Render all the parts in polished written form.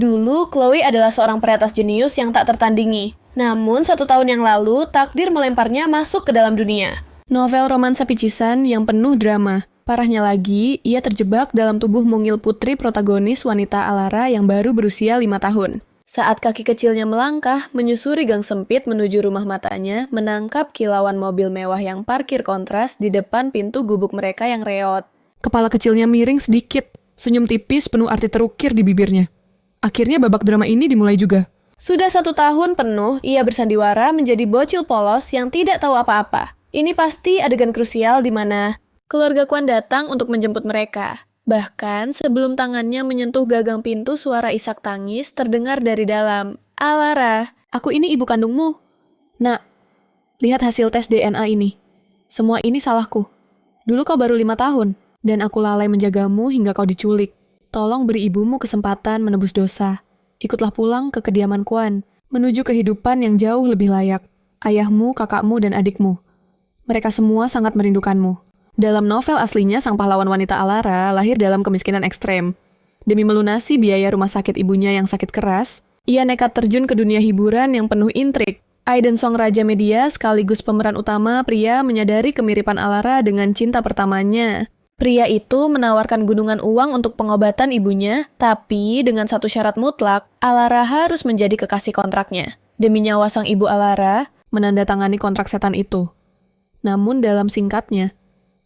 Dulu, Chloe adalah seorang peretas jenius yang tak tertandingi. Namun, 1 tahun yang lalu, takdir melemparnya masuk ke dalam dunia. Novel romansa picisan yang penuh drama. Parahnya lagi, ia terjebak dalam tubuh mungil putri protagonis wanita Alara yang baru berusia 5 tahun. Saat kaki kecilnya melangkah, menyusuri gang sempit menuju rumah matanya, menangkap kilauan mobil mewah yang parkir kontras di depan pintu gubuk mereka yang reot. Kepala kecilnya miring sedikit, senyum tipis penuh arti terukir di bibirnya. Akhirnya babak drama ini dimulai juga. Sudah 1 tahun penuh, ia bersandiwara menjadi bocil polos yang tidak tahu apa-apa. Ini pasti adegan krusial di mana keluarga Kwan datang untuk menjemput mereka. Bahkan, sebelum tangannya menyentuh gagang pintu, suara isak tangis terdengar dari dalam. Alara, aku ini ibu kandungmu. Nak, lihat hasil tes DNA ini. Semua ini salahku. Dulu kau baru 5 tahun, dan aku lalai menjagamu hingga kau diculik. Tolong beri ibumu kesempatan menebus dosa. Ikutlah pulang ke kediaman Kwan, menuju kehidupan yang jauh lebih layak. Ayahmu, kakakmu, dan adikmu. Mereka semua sangat merindukanmu. Dalam novel aslinya, sang pahlawan wanita Alara lahir dalam kemiskinan ekstrem. Demi melunasi biaya rumah sakit ibunya yang sakit keras, ia nekat terjun ke dunia hiburan yang penuh intrik. Aiden Song Raja Media sekaligus pemeran utama pria menyadari kemiripan Alara dengan cinta pertamanya. Pria itu menawarkan gunungan uang untuk pengobatan ibunya, tapi dengan satu syarat mutlak, Alara harus menjadi kekasih kontraknya. Demi nyawa sang ibu Alara, menandatangani kontrak setan itu. Namun dalam singkatnya,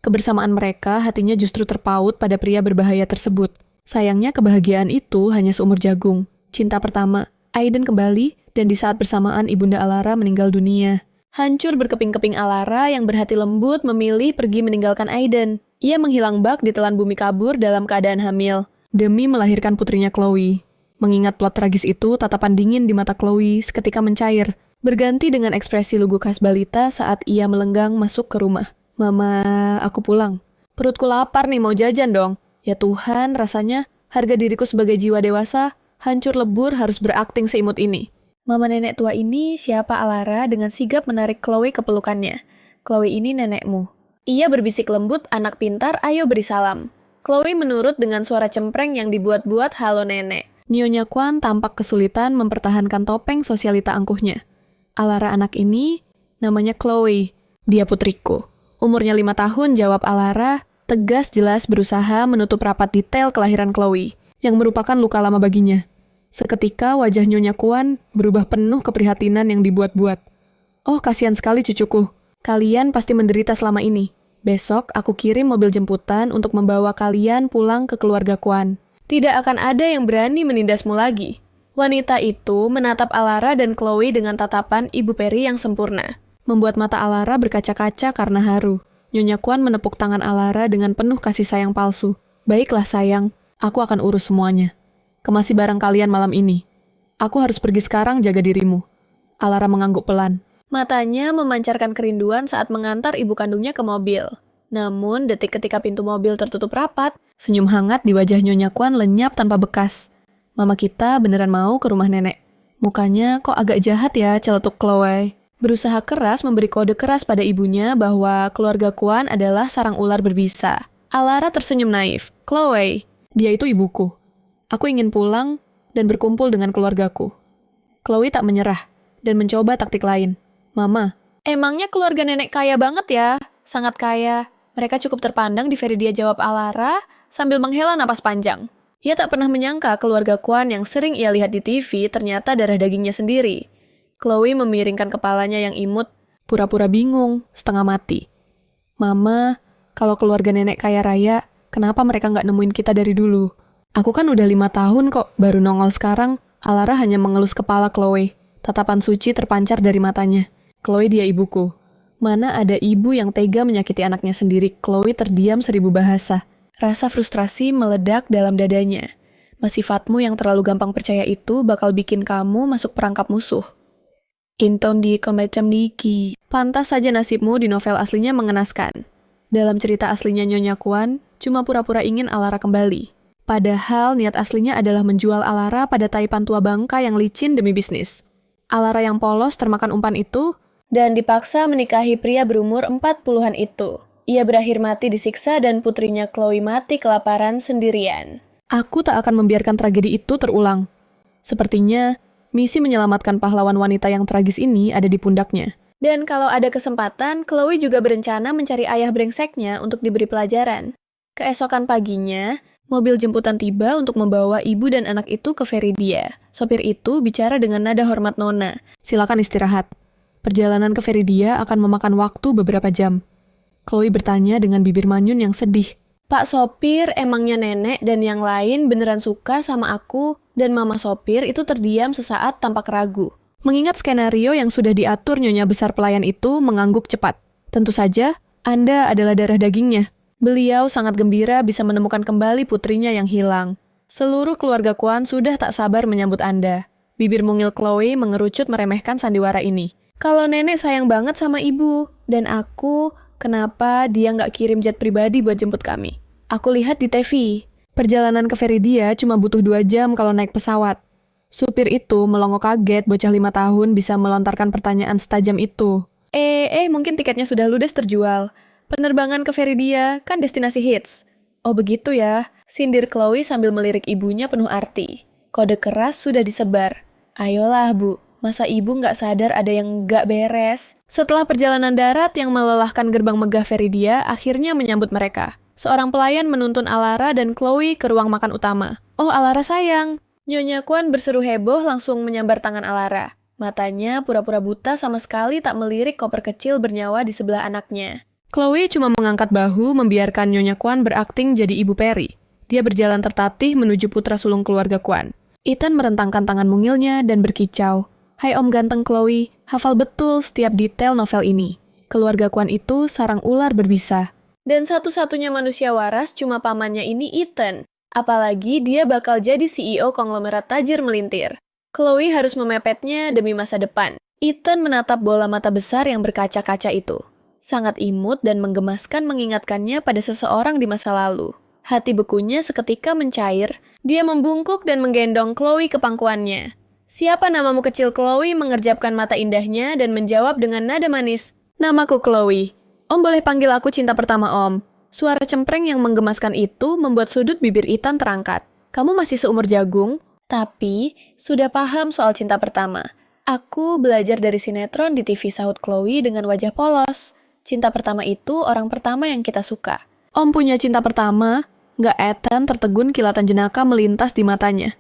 kebersamaan mereka hatinya justru terpaut pada pria berbahaya tersebut. Sayangnya kebahagiaan itu hanya seumur jagung. Cinta pertama, Aiden kembali, dan di saat bersamaan ibunda Alara meninggal dunia. Hancur berkeping-keping Alara yang berhati lembut memilih pergi meninggalkan Aiden. Ia menghilang bak di telan bumi kabur dalam keadaan hamil, demi melahirkan putrinya Chloe. Mengingat plot tragis itu, tatapan dingin di mata Chloe seketika mencair, berganti dengan ekspresi lugu khas balita saat ia melenggang masuk ke rumah. Mama, aku pulang. Perutku lapar nih, mau jajan dong. Ya Tuhan, rasanya harga diriku sebagai jiwa dewasa hancur lebur harus berakting seimut ini. Mama nenek tua ini siapa? Alara dengan sigap menarik Chloe ke pelukannya. Chloe ini nenekmu. Ia berbisik lembut, anak pintar, ayo beri salam. Chloe menurut dengan suara cempreng yang dibuat-buat halo nenek. Nyonya Kwan tampak kesulitan mempertahankan topeng sosialita angkuhnya. Alara anak ini namanya Chloe. Dia putriku. Umurnya 5 tahun, jawab Alara, tegas jelas berusaha menutup rapat detail kelahiran Chloe, yang merupakan luka lama baginya. Seketika wajah Nyonya Kwan berubah penuh keprihatinan yang dibuat-buat. Oh, kasihan sekali cucuku. Kalian pasti menderita selama ini. Besok aku kirim mobil jemputan untuk membawa kalian pulang ke keluarga Kwan. Tidak akan ada yang berani menindasmu lagi. Wanita itu menatap Alara dan Chloe dengan tatapan ibu peri yang sempurna. Membuat mata Alara berkaca-kaca karena haru. Nyonya Kwan menepuk tangan Alara dengan penuh kasih sayang palsu. Baiklah sayang, aku akan urus semuanya. Kemasi barang kalian malam ini. Aku harus pergi sekarang, jaga dirimu. Alara mengangguk pelan. Matanya memancarkan kerinduan saat mengantar ibu kandungnya ke mobil. Namun, detik ketika pintu mobil tertutup rapat, senyum hangat di wajah Nyonya Kwan lenyap tanpa bekas. Mama kita beneran mau ke rumah nenek. Mukanya kok agak jahat ya, celetuk Chloe. Berusaha keras memberi kode keras pada ibunya bahwa keluarga Kwan adalah sarang ular berbisa. Alara tersenyum naif. Chloe, dia itu ibuku. Aku ingin pulang dan berkumpul dengan keluargaku. Chloe tak menyerah dan mencoba taktik lain. Mama, emangnya keluarga nenek kaya banget ya? Sangat kaya. Mereka cukup terpandang di Veridia, jawab Alara sambil menghela napas panjang. Ia tak pernah menyangka keluarga Kwan yang sering ia lihat di TV ternyata darah dagingnya sendiri. Chloe memiringkan kepalanya yang imut, pura-pura bingung, setengah mati. Mama, kalau keluarga nenek kaya raya, kenapa mereka nggak nemuin kita dari dulu? Aku kan udah 5 tahun kok, baru nongol sekarang. Alara hanya mengelus kepala Chloe. Tatapan suci terpancar dari matanya. Chloe, dia ibuku. Mana ada ibu yang tega menyakiti anaknya sendiri? Chloe terdiam 1000 bahasa. Rasa frustrasi meledak dalam dadanya. Sifatmu yang terlalu gampang percaya itu bakal bikin kamu masuk perangkap musuh. Inton di macam niki. Pantas saja nasibmu di novel aslinya mengenaskan. Dalam cerita aslinya Nyonya Kwan, cuma pura-pura ingin Alara kembali. Padahal niat aslinya adalah menjual Alara pada taipan tua bangka yang licin demi bisnis. Alara yang polos termakan umpan itu, dan dipaksa menikahi pria berumur 40-an itu. Ia berakhir mati disiksa dan putrinya Chloe mati kelaparan sendirian. Aku tak akan membiarkan tragedi itu terulang. Sepertinya, misi menyelamatkan pahlawan wanita yang tragis ini ada di pundaknya. Dan kalau ada kesempatan, Chloe juga berencana mencari ayah brengseknya untuk diberi pelajaran. Keesokan paginya, mobil jemputan tiba untuk membawa ibu dan anak itu ke Veridia. Sopir itu bicara dengan nada hormat Nona. Silakan istirahat. Perjalanan ke Veridia akan memakan waktu beberapa jam. Chloe bertanya dengan bibir manyun yang sedih. Pak sopir, emangnya nenek dan yang lain beneran suka sama aku? Dan mama sopir itu terdiam sesaat tampak ragu. Mengingat skenario yang sudah diatur nyonya besar pelayan itu mengangguk cepat. Tentu saja, Anda adalah darah dagingnya. Beliau sangat gembira bisa menemukan kembali putrinya yang hilang. Seluruh keluarga Kwan sudah tak sabar menyambut Anda. Bibir mungil Chloe mengerucut meremehkan sandiwara ini. Kalau nenek sayang banget sama ibu, dan aku, kenapa dia nggak kirim jet pribadi buat jemput kami? Aku lihat di TV. Perjalanan ke Veridia cuma butuh 2 jam kalau naik pesawat. Supir itu melongo kaget bocah 5 tahun bisa melontarkan pertanyaan setajam itu. Mungkin tiketnya sudah ludes terjual. Penerbangan ke Veridia kan destinasi hits. Oh begitu ya, sindir Chloe sambil melirik ibunya penuh arti. Kode keras sudah disebar. Ayolah bu, masa ibu nggak sadar ada yang nggak beres? Setelah perjalanan darat yang melelahkan gerbang megah Veridia akhirnya menyambut mereka. Seorang pelayan menuntun Alara dan Chloe ke ruang makan utama. Oh Alara sayang. Nyonya Kwan berseru heboh langsung menyambar tangan Alara. Matanya pura-pura buta sama sekali tak melirik koper kecil bernyawa di sebelah anaknya. Chloe cuma mengangkat bahu membiarkan Nyonya Kwan berakting jadi ibu peri. Dia berjalan tertatih menuju putra sulung keluarga Kwan. Ethan merentangkan tangan mungilnya dan berkicau. Hai om ganteng Chloe, hafal betul setiap detail novel ini. Keluarga Kwan itu sarang ular berbisa. Dan satu-satunya manusia waras cuma pamannya ini Ethan. Apalagi dia bakal jadi CEO konglomerat tajir melintir. Chloe harus memepetnya demi masa depan. Ethan menatap bola mata besar yang berkaca-kaca itu. Sangat imut dan menggemaskan mengingatkannya pada seseorang di masa lalu. Hati bekunya seketika mencair, dia membungkuk dan menggendong Chloe ke pangkuannya. Siapa namamu kecil Chloe mengerjapkan mata indahnya dan menjawab dengan nada manis. Namaku Chloe. Om boleh panggil aku cinta pertama om. Suara cempreng yang menggemaskan itu membuat sudut bibir Ethan terangkat. Kamu masih seumur jagung, tapi sudah paham soal cinta pertama. Aku belajar dari sinetron di TV, sahut Chloe dengan wajah polos. Cinta pertama itu orang pertama yang kita suka. Om punya cinta pertama? Nggak. Ethan tertegun, kilatan jenaka melintas di matanya.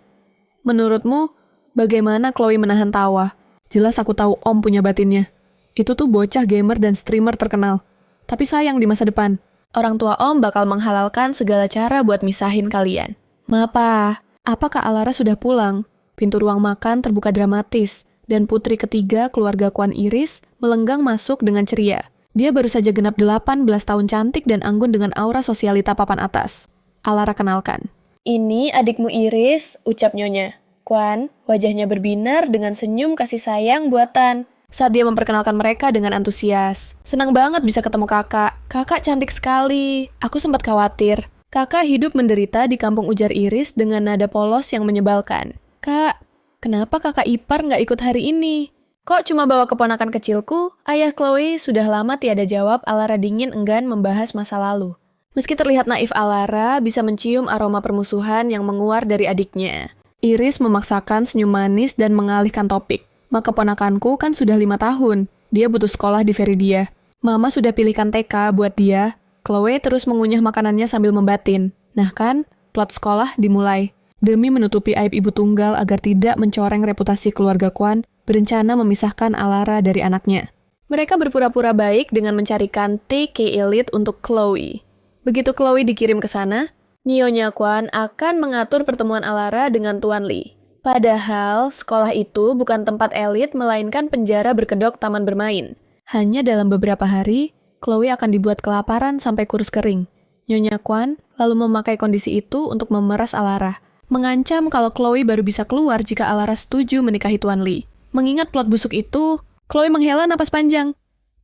Menurutmu, bagaimana Chloe menahan tawa? Jelas aku tahu om punya batinnya. Itu tuh bocah gamer dan streamer terkenal. Tapi sayang di masa depan. Orang tua om bakal menghalalkan segala cara buat misahin kalian. Mapa, apakah Alara sudah pulang? Pintu ruang makan terbuka dramatis, dan putri ketiga keluarga Kwan Iris melenggang masuk dengan ceria. Dia baru saja genap 18 tahun cantik dan anggun dengan aura sosialita papan atas. Alara kenalkan. Ini adikmu Iris, ucap Nyonya. Kwan, wajahnya berbinar dengan senyum kasih sayang buatan. Saat dia memperkenalkan mereka dengan antusias. Senang banget bisa ketemu kakak. Kakak cantik sekali. Aku sempat khawatir. Kakak hidup menderita di kampung, ujar Iris dengan nada polos yang menyebalkan. Kak, kenapa kakak ipar nggak ikut hari ini? Kok cuma bawa keponakan kecilku? Ayah Chloe sudah lama tiada jawab. Alara dingin enggan membahas masa lalu. Meski terlihat naif, Alara bisa mencium aroma permusuhan yang menguar dari adiknya. Iris memaksakan senyum manis dan mengalihkan topik. Maka keponakanku kan sudah 5 tahun. Dia butuh sekolah di Veridia. Mama sudah pilihkan TK buat dia. Chloe terus mengunyah makanannya sambil membatin. Nah kan, plot sekolah dimulai. Demi menutupi aib ibu tunggal agar tidak mencoreng reputasi keluarga Kwan, berencana memisahkan Alara dari anaknya. Mereka berpura-pura baik dengan mencarikan TK Elite untuk Chloe. Begitu Chloe dikirim ke sana, Nyonya Kwan akan mengatur pertemuan Alara dengan Tuan Lee. Padahal, sekolah itu bukan tempat elit, melainkan penjara berkedok taman bermain. Hanya dalam beberapa hari, Chloe akan dibuat kelaparan sampai kurus kering. Nyonya Kwan lalu memakai kondisi itu untuk memeras Alara. Mengancam kalau Chloe baru bisa keluar jika Alara setuju menikahi Tuan Lee. Mengingat plot busuk itu, Chloe menghela napas panjang.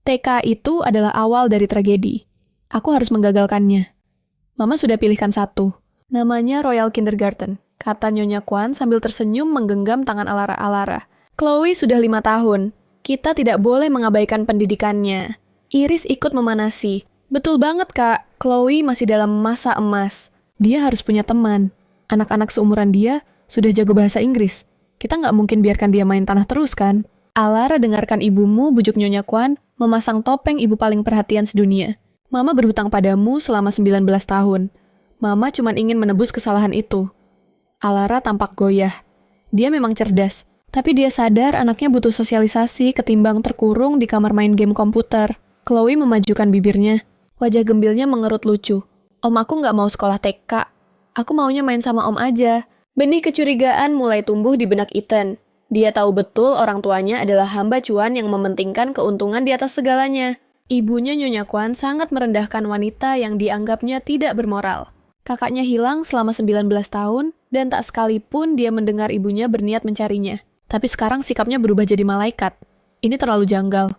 TK itu adalah awal dari tragedi. Aku harus menggagalkannya. Mama sudah pilihkan satu. Namanya Royal Kindergarten. Kata Nyonya Kwan sambil tersenyum menggenggam tangan Alara. Chloe sudah 5 tahun. Kita tidak boleh mengabaikan pendidikannya. Iris ikut memanasi. Betul banget, Kak. Chloe masih dalam masa emas. Dia harus punya teman. Anak-anak seumuran dia sudah jago bahasa Inggris. Kita nggak mungkin biarkan dia main tanah terus kan? Alara dengarkan ibumu, bujuk Nyonya Kwan, memasang topeng ibu paling perhatian sedunia. Mama berhutang padamu selama 19 tahun. Mama cuma ingin menebus kesalahan itu. Alara tampak goyah. Dia memang cerdas, tapi dia sadar anaknya butuh sosialisasi ketimbang terkurung di kamar main game komputer. Chloe memajukan bibirnya. Wajah gembilnya mengerut lucu. Om aku nggak mau sekolah TK. Aku maunya main sama om aja. Benih kecurigaan mulai tumbuh di benak Ethan. Dia tahu betul orang tuanya adalah hamba cuan yang mementingkan keuntungan di atas segalanya. Ibunya Nyonya Kwan sangat merendahkan wanita yang dianggapnya tidak bermoral. Kakaknya hilang selama 19 tahun, dan tak sekalipun dia mendengar ibunya berniat mencarinya. Tapi sekarang sikapnya berubah jadi malaikat. Ini terlalu janggal.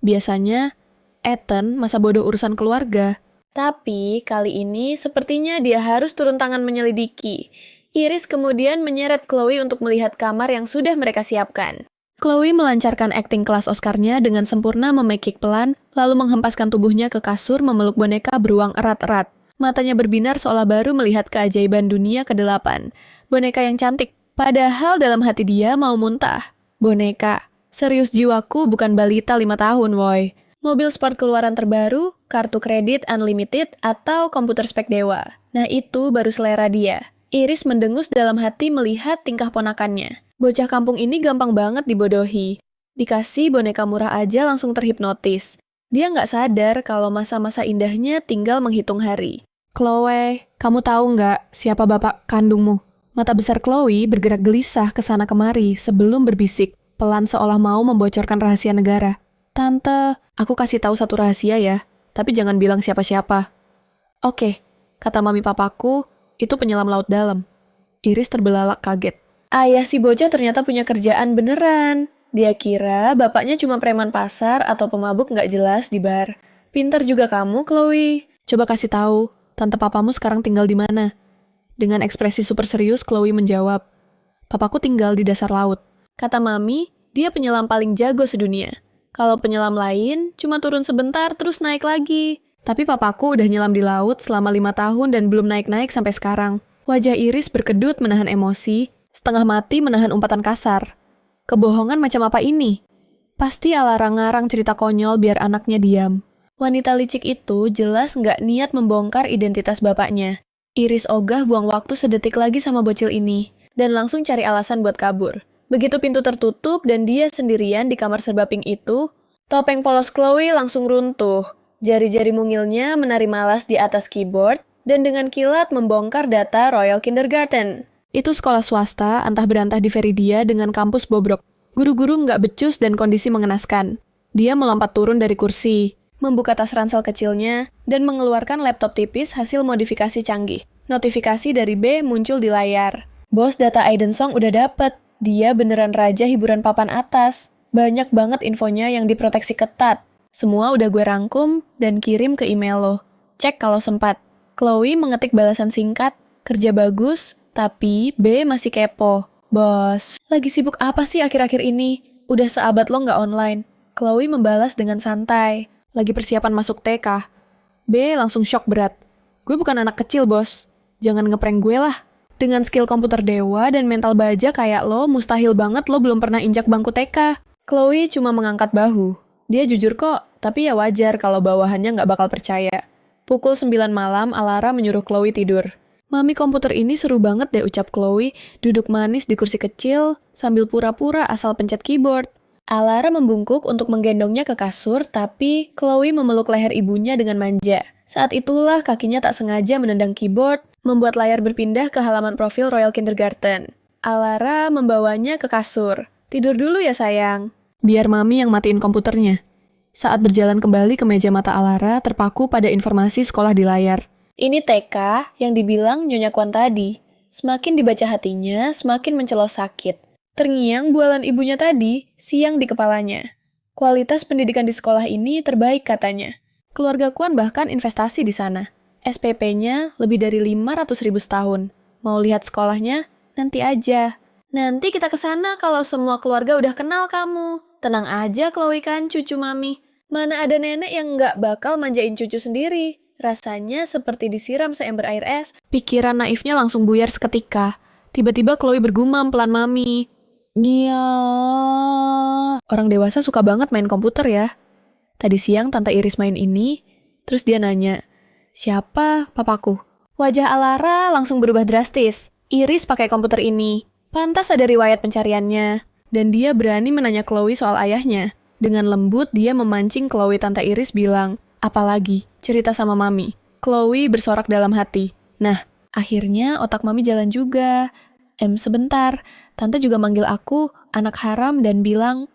Biasanya, Ethan masa bodoh urusan keluarga. Tapi kali ini sepertinya dia harus turun tangan menyelidiki. Iris kemudian menyeret Chloe untuk melihat kamar yang sudah mereka siapkan. Chloe melancarkan akting kelas Oscar-nya dengan sempurna memekik pelan, lalu menghempaskan tubuhnya ke kasur memeluk boneka beruang erat-erat. Matanya berbinar seolah baru melihat keajaiban dunia ke-8. Boneka yang cantik, padahal dalam hati dia mau muntah. Boneka, serius jiwaku bukan balita 5 tahun, woy. Mobil sport keluaran terbaru, kartu kredit unlimited, atau komputer spek dewa. Nah itu baru selera dia. Iris mendengus dalam hati melihat tingkah ponakannya. Bocah kampung ini gampang banget dibodohi. Dikasih boneka murah aja langsung terhipnotis. Dia nggak sadar kalau masa-masa indahnya tinggal menghitung hari. Chloe, kamu tahu nggak siapa bapak kandungmu? Mata besar Chloe bergerak gelisah ke sana kemari sebelum berbisik, pelan seolah mau membocorkan rahasia negara. Tante, aku kasih tahu satu rahasia ya, tapi jangan bilang siapa-siapa. Oke, kata mami papaku, itu penyelam laut dalam. Iris terbelalak kaget. Ayah si bocah ternyata punya kerjaan beneran. Dia kira bapaknya cuma preman pasar atau pemabuk nggak jelas di bar. Pintar juga kamu, Chloe. Coba kasih tahu, tante papamu sekarang tinggal di mana? Dengan ekspresi super serius, Chloe menjawab, papaku tinggal di dasar laut. Kata mami, dia penyelam paling jago sedunia. Kalau penyelam lain, cuma turun sebentar terus naik lagi. Tapi papaku udah nyelam di laut selama 5 tahun dan belum naik-naik sampai sekarang. Wajah Iris berkedut menahan emosi, setengah mati menahan umpatan kasar. Kebohongan macam apa ini? Pasti Alara ngarang cerita konyol biar anaknya diam. Wanita licik itu jelas nggak niat membongkar identitas bapaknya. Iris ogah buang waktu sedetik lagi sama bocil ini, dan langsung cari alasan buat kabur. Begitu pintu tertutup dan dia sendirian di kamar serba pink itu, topeng polos Chloe langsung runtuh. Jari-jari mungilnya menari malas di atas keyboard dan dengan kilat membongkar data Royal Kindergarten. Itu sekolah swasta antah berantah di Veridia dengan kampus bobrok. Guru-guru nggak becus dan kondisi mengenaskan. Dia melompat turun dari kursi, membuka tas ransel kecilnya, dan mengeluarkan laptop tipis hasil modifikasi canggih. Notifikasi dari B muncul di layar. Bos data Aiden Song udah dapet. Dia beneran raja hiburan papan atas. Banyak banget infonya yang diproteksi ketat. Semua udah gue rangkum dan kirim ke email lo. Cek kalau sempat. Chloe mengetik balasan singkat. Kerja bagus, tapi B masih kepo. Bos, lagi sibuk apa sih akhir-akhir ini? Udah seabad lo nggak online. Chloe membalas dengan santai. Lagi persiapan masuk TK. B langsung shock berat. Gue bukan anak kecil, bos. Jangan ngeprank gue lah. Dengan skill komputer dewa dan mental baja kayak lo, mustahil banget lo belum pernah injak bangku TK. Chloe cuma mengangkat bahu. Dia jujur kok, tapi ya wajar kalau bawahannya nggak bakal percaya. Pukul 9 malam, Alara menyuruh Chloe tidur. Mami komputer ini seru banget deh, ucap Chloe, duduk manis di kursi kecil, sambil pura-pura asal pencet keyboard. Alara membungkuk untuk menggendongnya ke kasur, tapi Chloe memeluk leher ibunya dengan manja. Saat itulah kakinya tak sengaja menendang keyboard, membuat layar berpindah ke halaman profil Royal Kindergarten. Alara membawanya ke kasur. Tidur dulu ya sayang. Biar mami yang matiin komputernya. Saat berjalan kembali ke meja mata Alara, terpaku pada informasi sekolah di layar. Ini TK yang dibilang Nyonya Kwan tadi. Semakin dibaca hatinya, semakin mencelos sakit. Terngiang bualan ibunya tadi, siang di kepalanya. Kualitas pendidikan di sekolah ini terbaik katanya. Keluarga Kwan bahkan investasi di sana. SPP-nya lebih dari 500.000 setahun. Mau lihat sekolahnya? Nanti aja. Nanti kita ke sana kalau semua keluarga udah kenal kamu. Tenang aja Chloe kan, cucu mami. Mana ada nenek yang nggak bakal manjain cucu sendiri. Rasanya seperti disiram seember air es. Pikiran naifnya langsung buyar seketika. Tiba-tiba Chloe bergumam pelan mami. Iya. Orang dewasa suka banget main komputer ya. Tadi siang Tante Iris main ini, terus dia nanya, "Siapa papaku?" Wajah Alara langsung berubah drastis. Iris pakai komputer ini. Pantas ada riwayat pencariannya. Dan dia berani menanya Chloe soal ayahnya. Dengan lembut, dia memancing Chloe. Tante Iris bilang, "Apalagi, cerita sama Mami." Chloe bersorak dalam hati. Nah, akhirnya otak Mami jalan juga. Sebentar. Tante juga manggil aku anak haram dan bilang,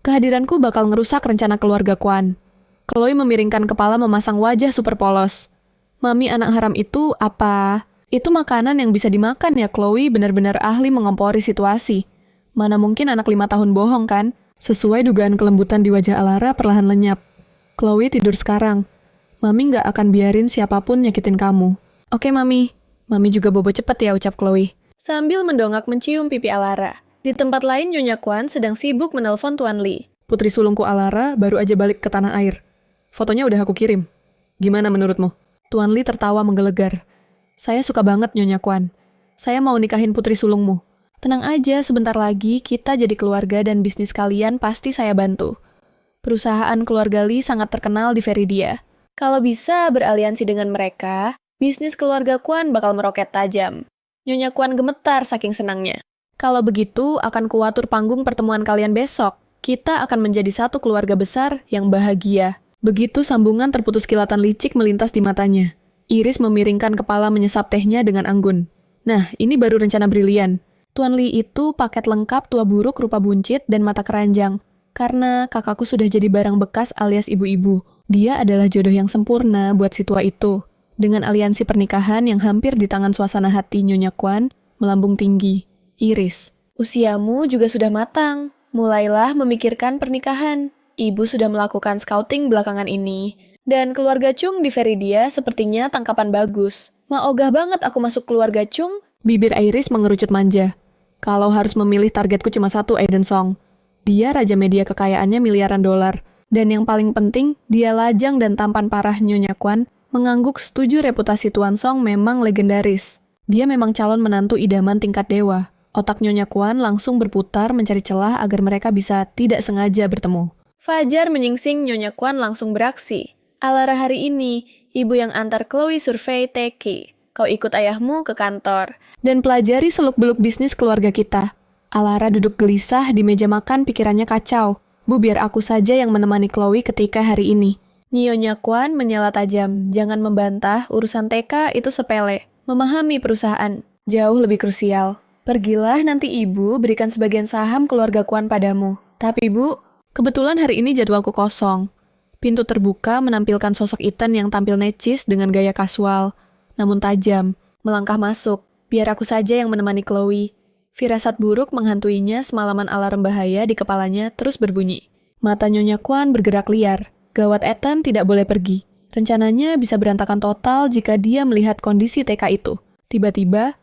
kehadiranku bakal ngerusak rencana keluarga Kwan." Chloe memiringkan kepala memasang wajah super polos. "Mami, anak haram itu apa?" "Itu makanan yang bisa dimakan ya." Chloe benar-benar ahli mengompori situasi. Mana mungkin anak 5 tahun bohong kan? Sesuai dugaan kelembutan di wajah Alara perlahan lenyap. "Chloe tidur sekarang. Mami nggak akan biarin siapapun nyakitin kamu." "Oke, Mami." "Mami juga bobo cepet ya," ucap Chloe. Sambil mendongak mencium pipi Alara. Di tempat lain, Nyonya Kwan sedang sibuk menelpon Tuan Lee. "Putri sulungku Alara baru aja balik ke tanah air. Fotonya udah aku kirim. Gimana menurutmu?" Tuan Lee tertawa menggelegar. "Saya suka banget, Nyonya Kwan. Saya mau nikahin putri sulungmu. Tenang aja, sebentar lagi kita jadi keluarga dan bisnis kalian pasti saya bantu. Perusahaan keluarga Lee sangat terkenal di Veridia. Kalau bisa beraliansi dengan mereka, bisnis keluarga Kwan bakal meroket tajam." Nyonya Kwan gemetar saking senangnya. "Kalau begitu, akan kuatur panggung pertemuan kalian besok. Kita akan menjadi satu keluarga besar yang bahagia." Begitu sambungan terputus kilatan licik melintas di matanya. Iris memiringkan kepala menyesap tehnya dengan anggun. Nah, ini baru rencana brilian. Tuan Lee itu paket lengkap tua buruk rupa buncit dan mata keranjang. Karena kakakku sudah jadi barang bekas alias ibu-ibu. Dia adalah jodoh yang sempurna buat si tua itu. Dengan aliansi pernikahan yang hampir di tangan suasana hati Nyonya Kwan, melambung tinggi. "Iris, usiamu juga sudah matang. Mulailah memikirkan pernikahan. Ibu sudah melakukan scouting belakangan ini. Dan keluarga Chung di Veridia sepertinya tangkapan bagus. Ogah banget aku masuk keluarga Chung." Bibir Iris mengerucut manja. "Kalau harus memilih, targetku cuma satu, Aiden Song. Dia raja media, kekayaannya miliaran dolar. Dan yang paling penting, dia lajang dan tampan parah." Nyonya Kwan mengangguk setuju. Reputasi Tuan Song memang legendaris. Dia memang calon menantu idaman tingkat dewa. Otak Nyonya Kwan langsung berputar mencari celah agar mereka bisa tidak sengaja bertemu. Fajar menyingsing, Nyonya Kwan langsung beraksi. "Alara, hari ini, ibu yang antar Chloe survei Teki. Kau ikut ayahmu ke kantor. Dan pelajari seluk-beluk bisnis keluarga kita." Alara duduk gelisah di meja makan, pikirannya kacau. "Bu, biar aku saja yang menemani Chloe ketika hari ini." Nyonya Kwan menyela tajam. "Jangan membantah, urusan TK itu sepele. Memahami perusahaan jauh lebih krusial. Pergilah, nanti ibu berikan sebagian saham keluarga Kwan padamu. Tapi Bu, kebetulan hari ini jadwalku kosong." Pintu terbuka menampilkan sosok Ethan yang tampil necis dengan gaya kasual, namun tajam, melangkah masuk. "Biar aku saja yang menemani Chloe." Firasat buruk menghantuinya semalaman alarm bahaya di kepalanya terus berbunyi. Mata Nyonya Kwan bergerak liar. Gawat, Ethan tidak boleh pergi. Rencananya bisa berantakan total jika dia melihat kondisi TK itu. Tiba-tiba,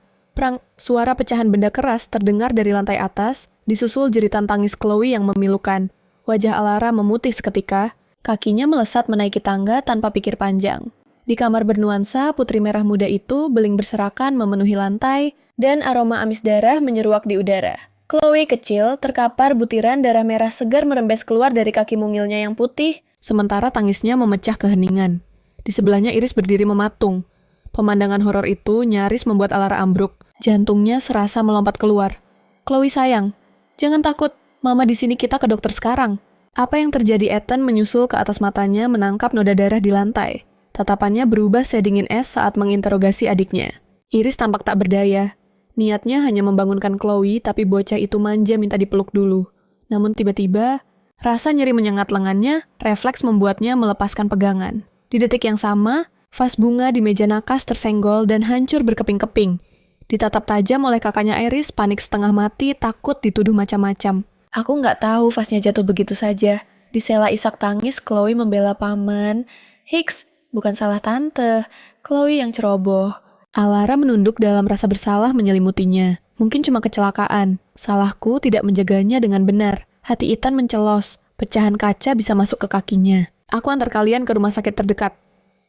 suara pecahan benda keras terdengar dari lantai atas, disusul jeritan tangis Chloe yang memilukan. Wajah Alara memutih seketika, kakinya melesat menaiki tangga tanpa pikir panjang. Di kamar bernuansa, putri merah muda itu beling berserakan memenuhi lantai, dan aroma amis darah menyeruak di udara. Chloe kecil, terkapar butiran darah merah segar merembes keluar dari kaki mungilnya yang putih, sementara tangisnya memecah keheningan. Di sebelahnya Iris berdiri mematung. Pemandangan horor itu nyaris membuat Alara ambruk. Jantungnya serasa melompat keluar. "Chloe sayang, jangan takut. Mama di sini, kita ke dokter sekarang." Apa yang terjadi? Ethan menyusul ke atas matanya menangkap noda darah di lantai. Tatapannya berubah sedingin es saat menginterogasi adiknya. Iris tampak tak berdaya. Niatnya hanya membangunkan Chloe, tapi bocah itu manja minta dipeluk dulu. Namun tiba-tiba, rasa nyeri menyengat lengannya, refleks membuatnya melepaskan pegangan. Di detik yang sama, vas bunga di meja nakas tersenggol dan hancur berkeping-keping. Ditatap tajam oleh kakaknya Iris, panik setengah mati, takut dituduh macam-macam. "Aku nggak tahu vasnya jatuh begitu saja." Disela isak tangis, Chloe membela paman. "Hicks, bukan salah tante. Chloe yang ceroboh." Alara menunduk dalam rasa bersalah menyelimutinya. Mungkin cuma kecelakaan. Salahku tidak menjaganya dengan benar. Hati Ethan mencelos. Pecahan kaca bisa masuk ke kakinya. "Aku antar kalian ke rumah sakit terdekat."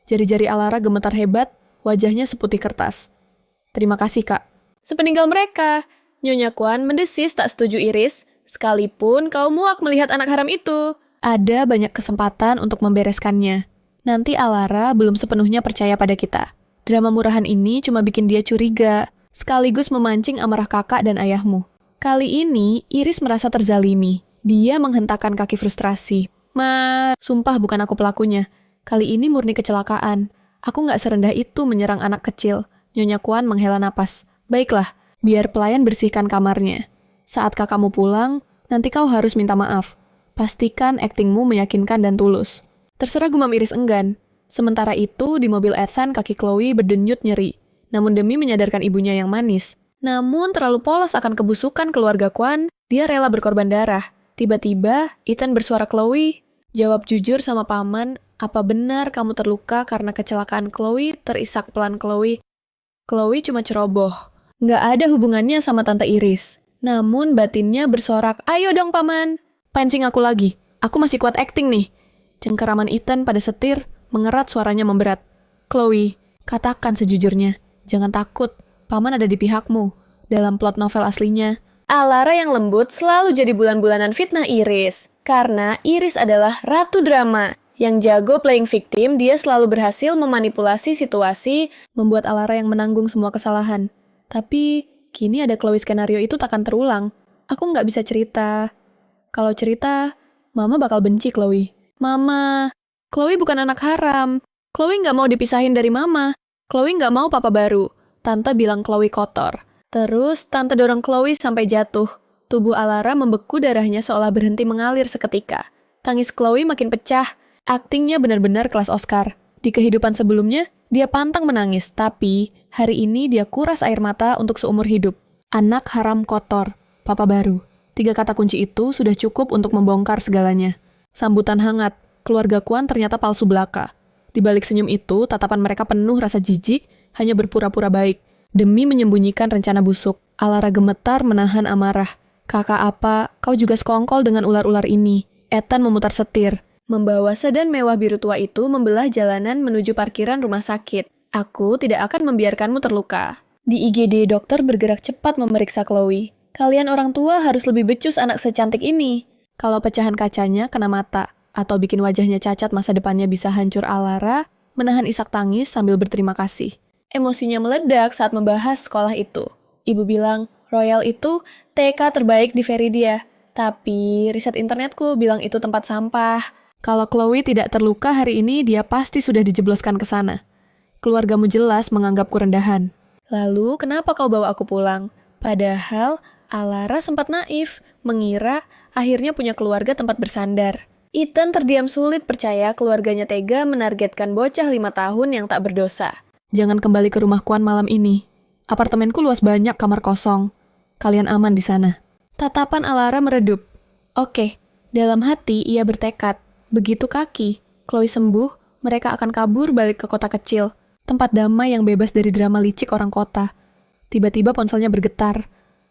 Jari-jari Alara gemetar hebat, wajahnya seputih kertas. "Terima kasih, Kak." Sepeninggal mereka, Nyonya Kwan mendesis tak setuju Iris, sekalipun kau muak melihat anak haram itu. Ada banyak kesempatan untuk membereskannya. Nanti Alara belum sepenuhnya percaya pada kita. Drama murahan ini cuma bikin dia curiga, sekaligus memancing amarah kakak dan ayahmu. Kali ini, Iris merasa terzalimi. Dia menghentakkan kaki frustrasi. Sumpah bukan aku pelakunya. Kali ini murni kecelakaan. Aku nggak serendah itu menyerang anak kecil. Nyonya Kwan menghela napas. Baiklah, biar pelayan bersihkan kamarnya. Saat kakakmu pulang, nanti kau harus minta maaf. Pastikan aktingmu meyakinkan dan tulus. Terserah, gumam Iris enggan. Sementara itu, di mobil Ethan kaki Chloe berdenyut nyeri. Namun demi menyadarkan ibunya yang manis. Namun terlalu polos akan kebusukan keluarga Kwan, dia rela berkorban darah. Tiba-tiba, Ethan bersuara, Chloe, jawab jujur sama paman, apa benar kamu terluka karena kecelakaan Chloe? Terisak pelan Chloe. Chloe cuma ceroboh. Nggak ada hubungannya sama Tante Iris. Namun batinnya bersorak, ayo dong paman. Pancing aku lagi, aku masih kuat akting nih. Cengkeraman Ethan pada setir, mengerat suaranya memberat. Chloe, katakan sejujurnya, jangan takut. Paman ada di pihakmu. Dalam plot novel aslinya, Alara yang lembut selalu jadi bulan-bulanan fitnah Iris. Karena Iris adalah ratu drama. Yang jago playing victim, dia selalu berhasil memanipulasi situasi, membuat Alara yang menanggung semua kesalahan. Tapi, kini ada Chloe skenario itu takkan terulang. Aku nggak bisa cerita. Kalau cerita, Mama bakal benci Chloe. Mama, Chloe bukan anak haram. Chloe nggak mau dipisahin dari Mama. Chloe nggak mau papa baru. Tante bilang Chloe kotor. Terus, Tante dorong Chloe sampai jatuh. Tubuh Alara membeku, darahnya seolah berhenti mengalir seketika. Tangis Chloe makin pecah. Aktingnya benar-benar kelas Oscar. Di kehidupan sebelumnya, dia pantang menangis. Tapi, hari ini dia kuras air mata untuk seumur hidup. Anak haram kotor. Papa baru. 3 kata kunci itu sudah cukup untuk membongkar segalanya. Sambutan hangat. Keluarga Kwan ternyata palsu belaka. Di balik senyum itu, tatapan mereka penuh rasa jijik, hanya berpura-pura baik. Demi menyembunyikan rencana busuk, Alara gemetar menahan amarah. Kakak apa, kau juga sekongkol dengan ular-ular ini. Ethan memutar setir. Membawa sedan mewah biru tua itu membelah jalanan menuju parkiran rumah sakit. Aku tidak akan membiarkanmu terluka. Di IGD, dokter bergerak cepat memeriksa Chloe. Kalian orang tua harus lebih becus anak secantik ini. Kalau pecahan kacanya kena mata, atau bikin wajahnya cacat masa depannya bisa hancur, Alara menahan isak tangis sambil berterima kasih. Emosinya meledak saat membahas sekolah itu. Ibu bilang, Royal itu TK terbaik di Veridia. Tapi riset internetku bilang itu tempat sampah. Kalau Chloe tidak terluka hari ini, dia pasti sudah dijebloskan ke sana. Keluargamu jelas menganggapku rendahan. Lalu, kenapa kau bawa aku pulang? Padahal, Alara sempat naif, mengira akhirnya punya keluarga tempat bersandar. Ethan terdiam sulit percaya keluarganya tega menargetkan bocah 5 tahun yang tak berdosa. Jangan kembali ke rumah Kwan malam ini. Apartemenku luas banyak kamar kosong. Kalian aman di sana. Tatapan Alara meredup. Oke, dalam hati ia bertekad. Begitu kaki Chloe sembuh, mereka akan kabur balik ke kota kecil. Tempat damai yang bebas dari drama licik orang kota. Tiba-tiba ponselnya bergetar.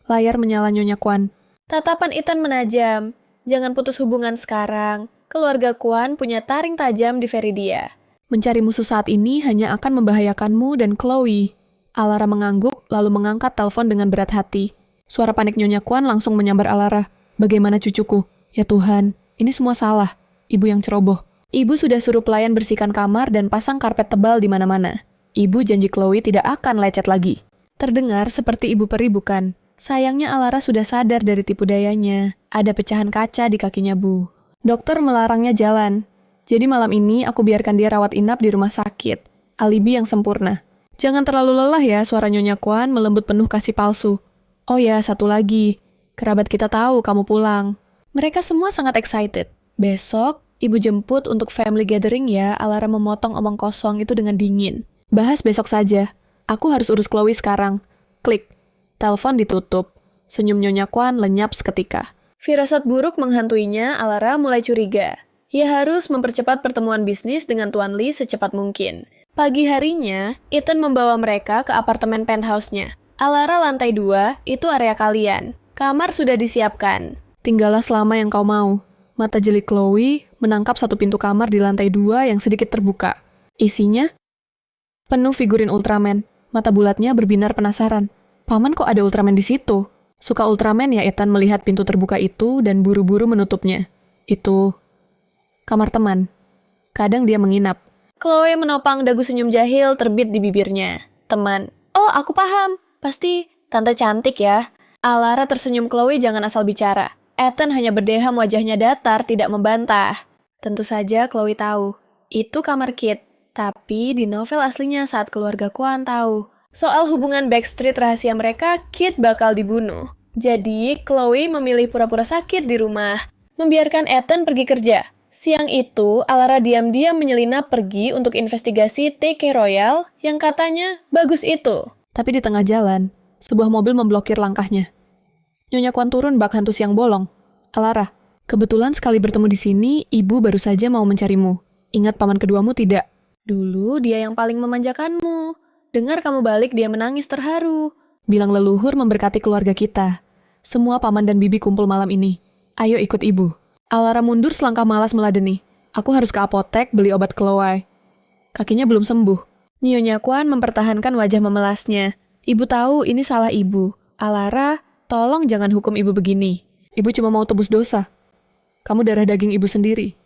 Layar menyala Nyonya Kwan. Tatapan Ethan menajam. Jangan putus hubungan sekarang. Keluarga Kwan punya taring tajam di Veridia. Mencari musuh saat ini hanya akan membahayakanmu dan Chloe. Alara mengangguk, lalu mengangkat telepon dengan berat hati. Suara panik Nyonya Kwan langsung menyambar Alara. Bagaimana cucuku? Ya Tuhan, ini semua salah. Ibu yang ceroboh. Ibu sudah suruh pelayan bersihkan kamar dan pasang karpet tebal di mana-mana. Ibu janji Chloe tidak akan lecet lagi. Terdengar seperti ibu peri bukan? Sayangnya Alara sudah sadar dari tipu dayanya. Ada pecahan kaca di kakinya, Bu. Dokter melarangnya jalan. Jadi malam ini aku biarkan dia rawat inap di rumah sakit. Alibi yang sempurna. Jangan terlalu lelah ya, suara Nyonya Kwan melembut penuh kasih palsu. Oh ya, satu lagi. Kerabat kita tahu kamu pulang. Mereka semua sangat excited. Besok, ibu jemput untuk family gathering ya, Alara memotong omong kosong itu dengan dingin. Bahas besok saja. Aku harus urus Chloe sekarang. Klik. Telepon ditutup. Senyum Nyonya Kwan lenyap seketika. Firasat buruk menghantuinya, Alara mulai curiga. Ia harus mempercepat pertemuan bisnis dengan Tuan Lee secepat mungkin. Pagi harinya, Ethan membawa mereka ke apartemen penthouse-nya. Alara lantai 2, itu area kalian. Kamar sudah disiapkan. Tinggallah selama yang kau mau. Mata jeli Chloe menangkap satu pintu kamar di lantai 2 yang sedikit terbuka. Isinya penuh figurin Ultraman. Mata bulatnya berbinar penasaran. Paman kok ada Ultraman di situ? Suka Ultraman ya Ethan melihat pintu terbuka itu dan buru-buru menutupnya. Itu kamar teman. Kadang dia menginap. Chloe menopang dagu senyum jahil terbit di bibirnya. Teman. Oh, aku paham. Pasti tante cantik ya. Alara tersenyum. Chloe jangan asal bicara. Ethan hanya berdeham, wajahnya datar, tidak membantah. Tentu saja Chloe tahu. Itu kamar Kit. Tapi di novel aslinya saat keluarga Kwan tahu soal hubungan backstreet rahasia mereka, Kit bakal dibunuh. Jadi, Chloe memilih pura-pura sakit di rumah, membiarkan Ethan pergi kerja. Siang itu, Alara diam-diam menyelinap pergi untuk investigasi TK Royal yang katanya bagus itu. Tapi di tengah jalan, sebuah mobil memblokir langkahnya. Nyonya Kwan turun bak hantu siang bolong. Alara, kebetulan sekali bertemu di sini, ibu baru saja mau mencarimu. Ingat paman keduamu tidak? Dulu dia yang paling memanjakanmu. Dengar kamu balik dia menangis terharu. Bilang leluhur memberkati keluarga kita. Semua paman dan bibi kumpul malam ini. Ayo ikut ibu. Alara mundur selangkah malas meladeni. Aku harus ke apotek beli obat Chloe. Kakinya belum sembuh. Nyonya Kwan mempertahankan wajah memelasnya. Ibu tahu ini salah ibu. Alara, tolong jangan hukum ibu begini. Ibu cuma mau tebus dosa. Kamu darah daging ibu sendiri.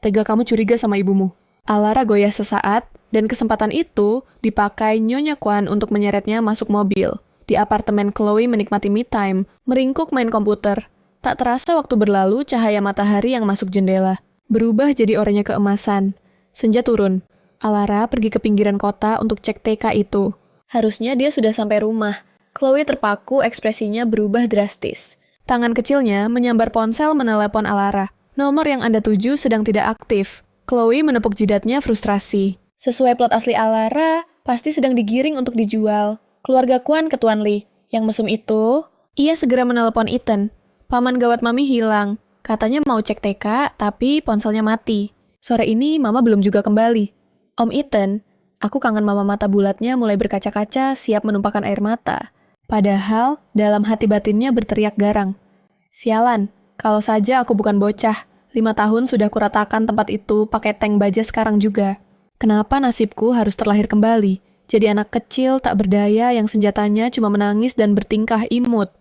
Tega kamu curiga sama ibumu. Alara goyah sesaat, dan kesempatan itu dipakai Nyonya Kwan untuk menyeretnya masuk mobil. Di apartemen Chloe menikmati me time, meringkuk main komputer. Tak terasa waktu berlalu, cahaya matahari yang masuk jendela berubah jadi oranye keemasan. Senja turun. Alara pergi ke pinggiran kota untuk cek TK itu. Harusnya dia sudah sampai rumah. Chloe terpaku, ekspresinya berubah drastis. Tangan kecilnya menyambar ponsel menelepon Alara. Nomor yang Anda tuju sedang tidak aktif. Chloe menepuk jidatnya frustrasi. Sesuai plot asli Alara, pasti sedang digiring untuk dijual. Keluarga Kwan ke Tuan Lee. Yang mesum itu, ia segera menelepon Ethan. Paman gawat mami hilang. Katanya mau cek TK, tapi ponselnya mati. Sore ini mama belum juga kembali. Om Ethan, aku kangen mama mata bulatnya mulai berkaca-kaca siap menumpahkan air mata. Padahal, dalam hati batinnya berteriak garang. Sialan, kalau saja aku bukan bocah. 5 tahun sudah kuratakan tempat itu pakai tank baja sekarang juga. Kenapa nasibku harus terlahir kembali? Jadi anak kecil tak berdaya yang senjatanya cuma menangis dan bertingkah imut.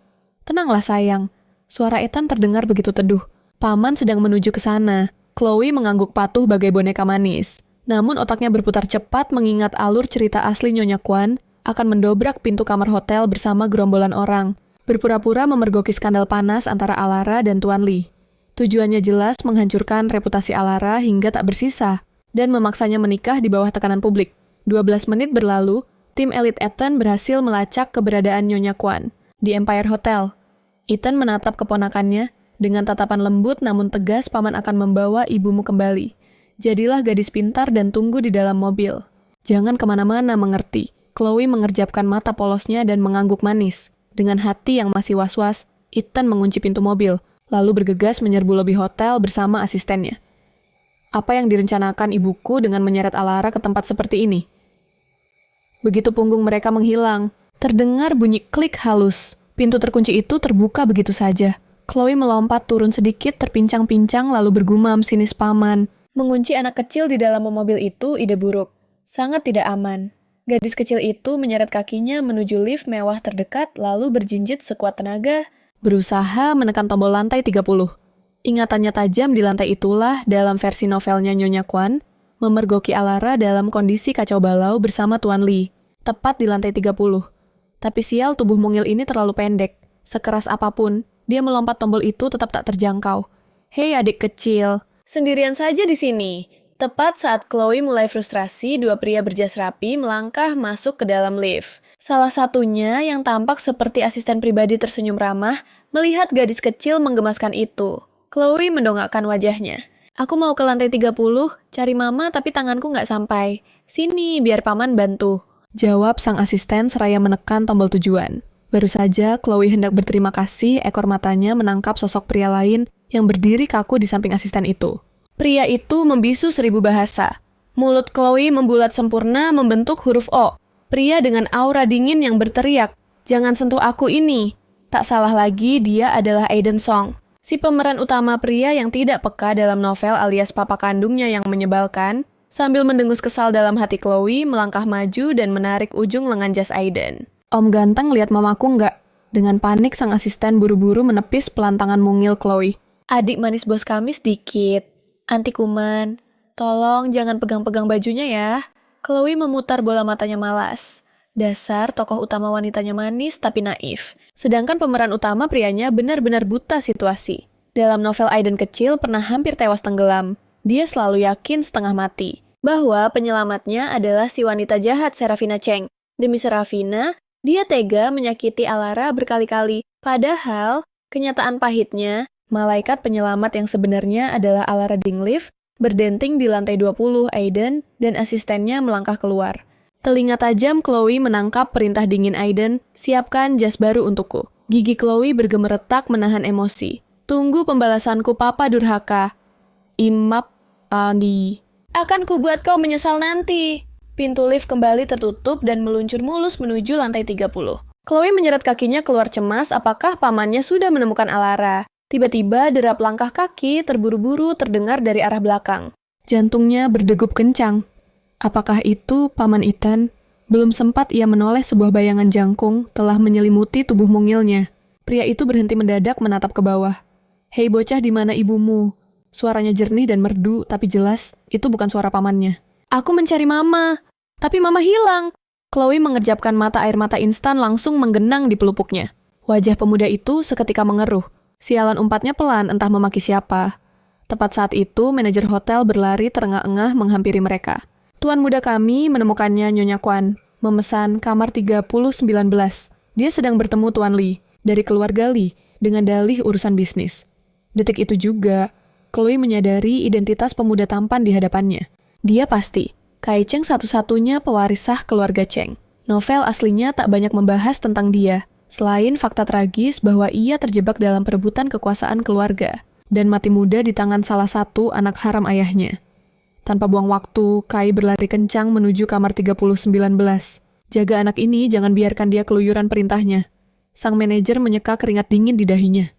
Tenanglah sayang. Suara Ethan terdengar begitu teduh. Paman sedang menuju ke sana. Chloe mengangguk patuh bagai boneka manis. Namun otaknya berputar cepat mengingat alur cerita asli Nyonya Kwan akan mendobrak pintu kamar hotel bersama gerombolan orang. Berpura-pura memergoki skandal panas antara Alara dan Tuan Lee. Tujuannya jelas menghancurkan reputasi Alara hingga tak bersisa, dan memaksanya menikah di bawah tekanan publik. 12 menit berlalu, tim elit Ethan berhasil melacak keberadaan Nyonya Kwan di Empire Hotel. Ethan menatap keponakannya, dengan tatapan lembut namun tegas paman akan membawa ibumu kembali. Jadilah gadis pintar dan tunggu di dalam mobil. Jangan kemana-mana mengerti. Chloe mengerjapkan mata polosnya dan mengangguk manis. Dengan hati yang masih was-was, Ethan mengunci pintu mobil. Lalu bergegas menyerbu lobi hotel bersama asistennya. Apa yang direncanakan ibuku dengan menyeret Alara ke tempat seperti ini? Begitu punggung mereka menghilang, terdengar bunyi klik halus. Pintu terkunci itu terbuka begitu saja. Chloe melompat turun sedikit terpincang-pincang lalu bergumam sinis paman. Mengunci anak kecil di dalam mobil itu ide buruk. Sangat tidak aman. Gadis kecil itu menyeret kakinya menuju lift mewah terdekat lalu berjinjit sekuat tenaga. Berusaha menekan tombol lantai 30. Ingatannya tajam di lantai itulah dalam versi novelnya Nyonya Kwan, memergoki Alara dalam kondisi kacau balau bersama Tuan Lee, tepat di lantai 30. Tapi sial tubuh mungil ini terlalu pendek. Sekeras apapun, dia melompat tombol itu tetap tak terjangkau. Hei adik kecil, sendirian saja di sini. Tepat saat Chloe mulai frustrasi, dua pria berjas rapi melangkah masuk ke dalam lift. Salah satunya yang tampak seperti asisten pribadi tersenyum ramah melihat gadis kecil menggemaskan itu. Chloe mendongakkan wajahnya. Aku mau ke lantai 30, cari mama tapi tanganku nggak sampai. Sini, biar paman bantu. Jawab sang asisten seraya menekan tombol tujuan. Baru saja Chloe hendak berterima kasih, ekor matanya menangkap sosok pria lain yang berdiri kaku di samping asisten itu. Pria itu membisu 1000 bahasa. Mulut Chloe membulat sempurna membentuk huruf O. Pria dengan aura dingin yang berteriak, "Jangan sentuh aku ini." Tak salah lagi, dia adalah Aiden Song. Si pemeran utama pria yang tidak peka dalam novel alias papa kandungnya yang menyebalkan, sambil mendengus kesal dalam hati Chloe, melangkah maju dan menarik ujung lengan jas Aiden. "Om ganteng lihat mamaku nggak?" Dengan panik, sang asisten buru-buru menepis pelantangan mungil Chloe. Adik manis bos kami sedikit. Anti kuman, tolong jangan pegang-pegang bajunya ya. Chloe memutar bola matanya malas. Dasar tokoh utama wanitanya manis tapi naif. Sedangkan pemeran utama prianya benar-benar buta situasi. Dalam novel Aiden kecil pernah hampir tewas tenggelam. Dia selalu yakin setengah mati bahwa penyelamatnya adalah si wanita jahat Serafina Cheng. Demi Serafina, dia tega menyakiti Alara berkali-kali. Padahal, kenyataan pahitnya, malaikat penyelamat yang sebenarnya adalah Alara Dinglif berdenting di lantai 20 Aiden dan asistennya melangkah keluar. Telinga tajam Chloe menangkap perintah dingin Aiden, siapkan jas baru untukku. Gigi Chloe bergemeretak menahan emosi. Tunggu pembalasanku Papa Durhaka. Imap Andi. Akan kubuat kau menyesal nanti. Pintu lift kembali tertutup dan meluncur mulus menuju lantai 30. Chloe menyeret kakinya keluar cemas apakah pamannya sudah menemukan Alara. Tiba-tiba derap langkah kaki terburu-buru terdengar dari arah belakang. Jantungnya berdegup kencang. Apakah itu Paman Ethan? Belum sempat ia menoleh sebuah bayangan jangkung telah menyelimuti tubuh mungilnya. Pria itu berhenti mendadak menatap ke bawah. Hei bocah, di mana ibumu? Suaranya jernih dan merdu, tapi jelas itu bukan suara pamannya. Aku mencari mama, tapi mama hilang. Chloe mengerjapkan mata, air mata instan langsung menggenang di pelupuknya. Wajah pemuda itu seketika mengeruh. Sialan umpatnya pelan, entah memaki siapa. Tepat saat itu, manajer hotel berlari terengah-engah menghampiri mereka. Tuan muda kami menemukannya, Nyonya Kwan. Memesan kamar 3019. Dia sedang bertemu Tuan Lee, dari keluarga Lee, dengan dalih urusan bisnis. Detik itu juga, Chloe menyadari identitas pemuda tampan di hadapannya. Dia pasti, Kai Cheng satu-satunya pewaris sah keluarga Cheng. Novel aslinya tak banyak membahas tentang dia, selain fakta tragis bahwa ia terjebak dalam perebutan kekuasaan keluarga, dan mati muda di tangan salah satu anak haram ayahnya. Tanpa buang waktu, Kai berlari kencang menuju kamar 3019. Jaga anak ini, jangan biarkan dia keluyuran perintahnya. Sang manajer menyeka keringat dingin di dahinya.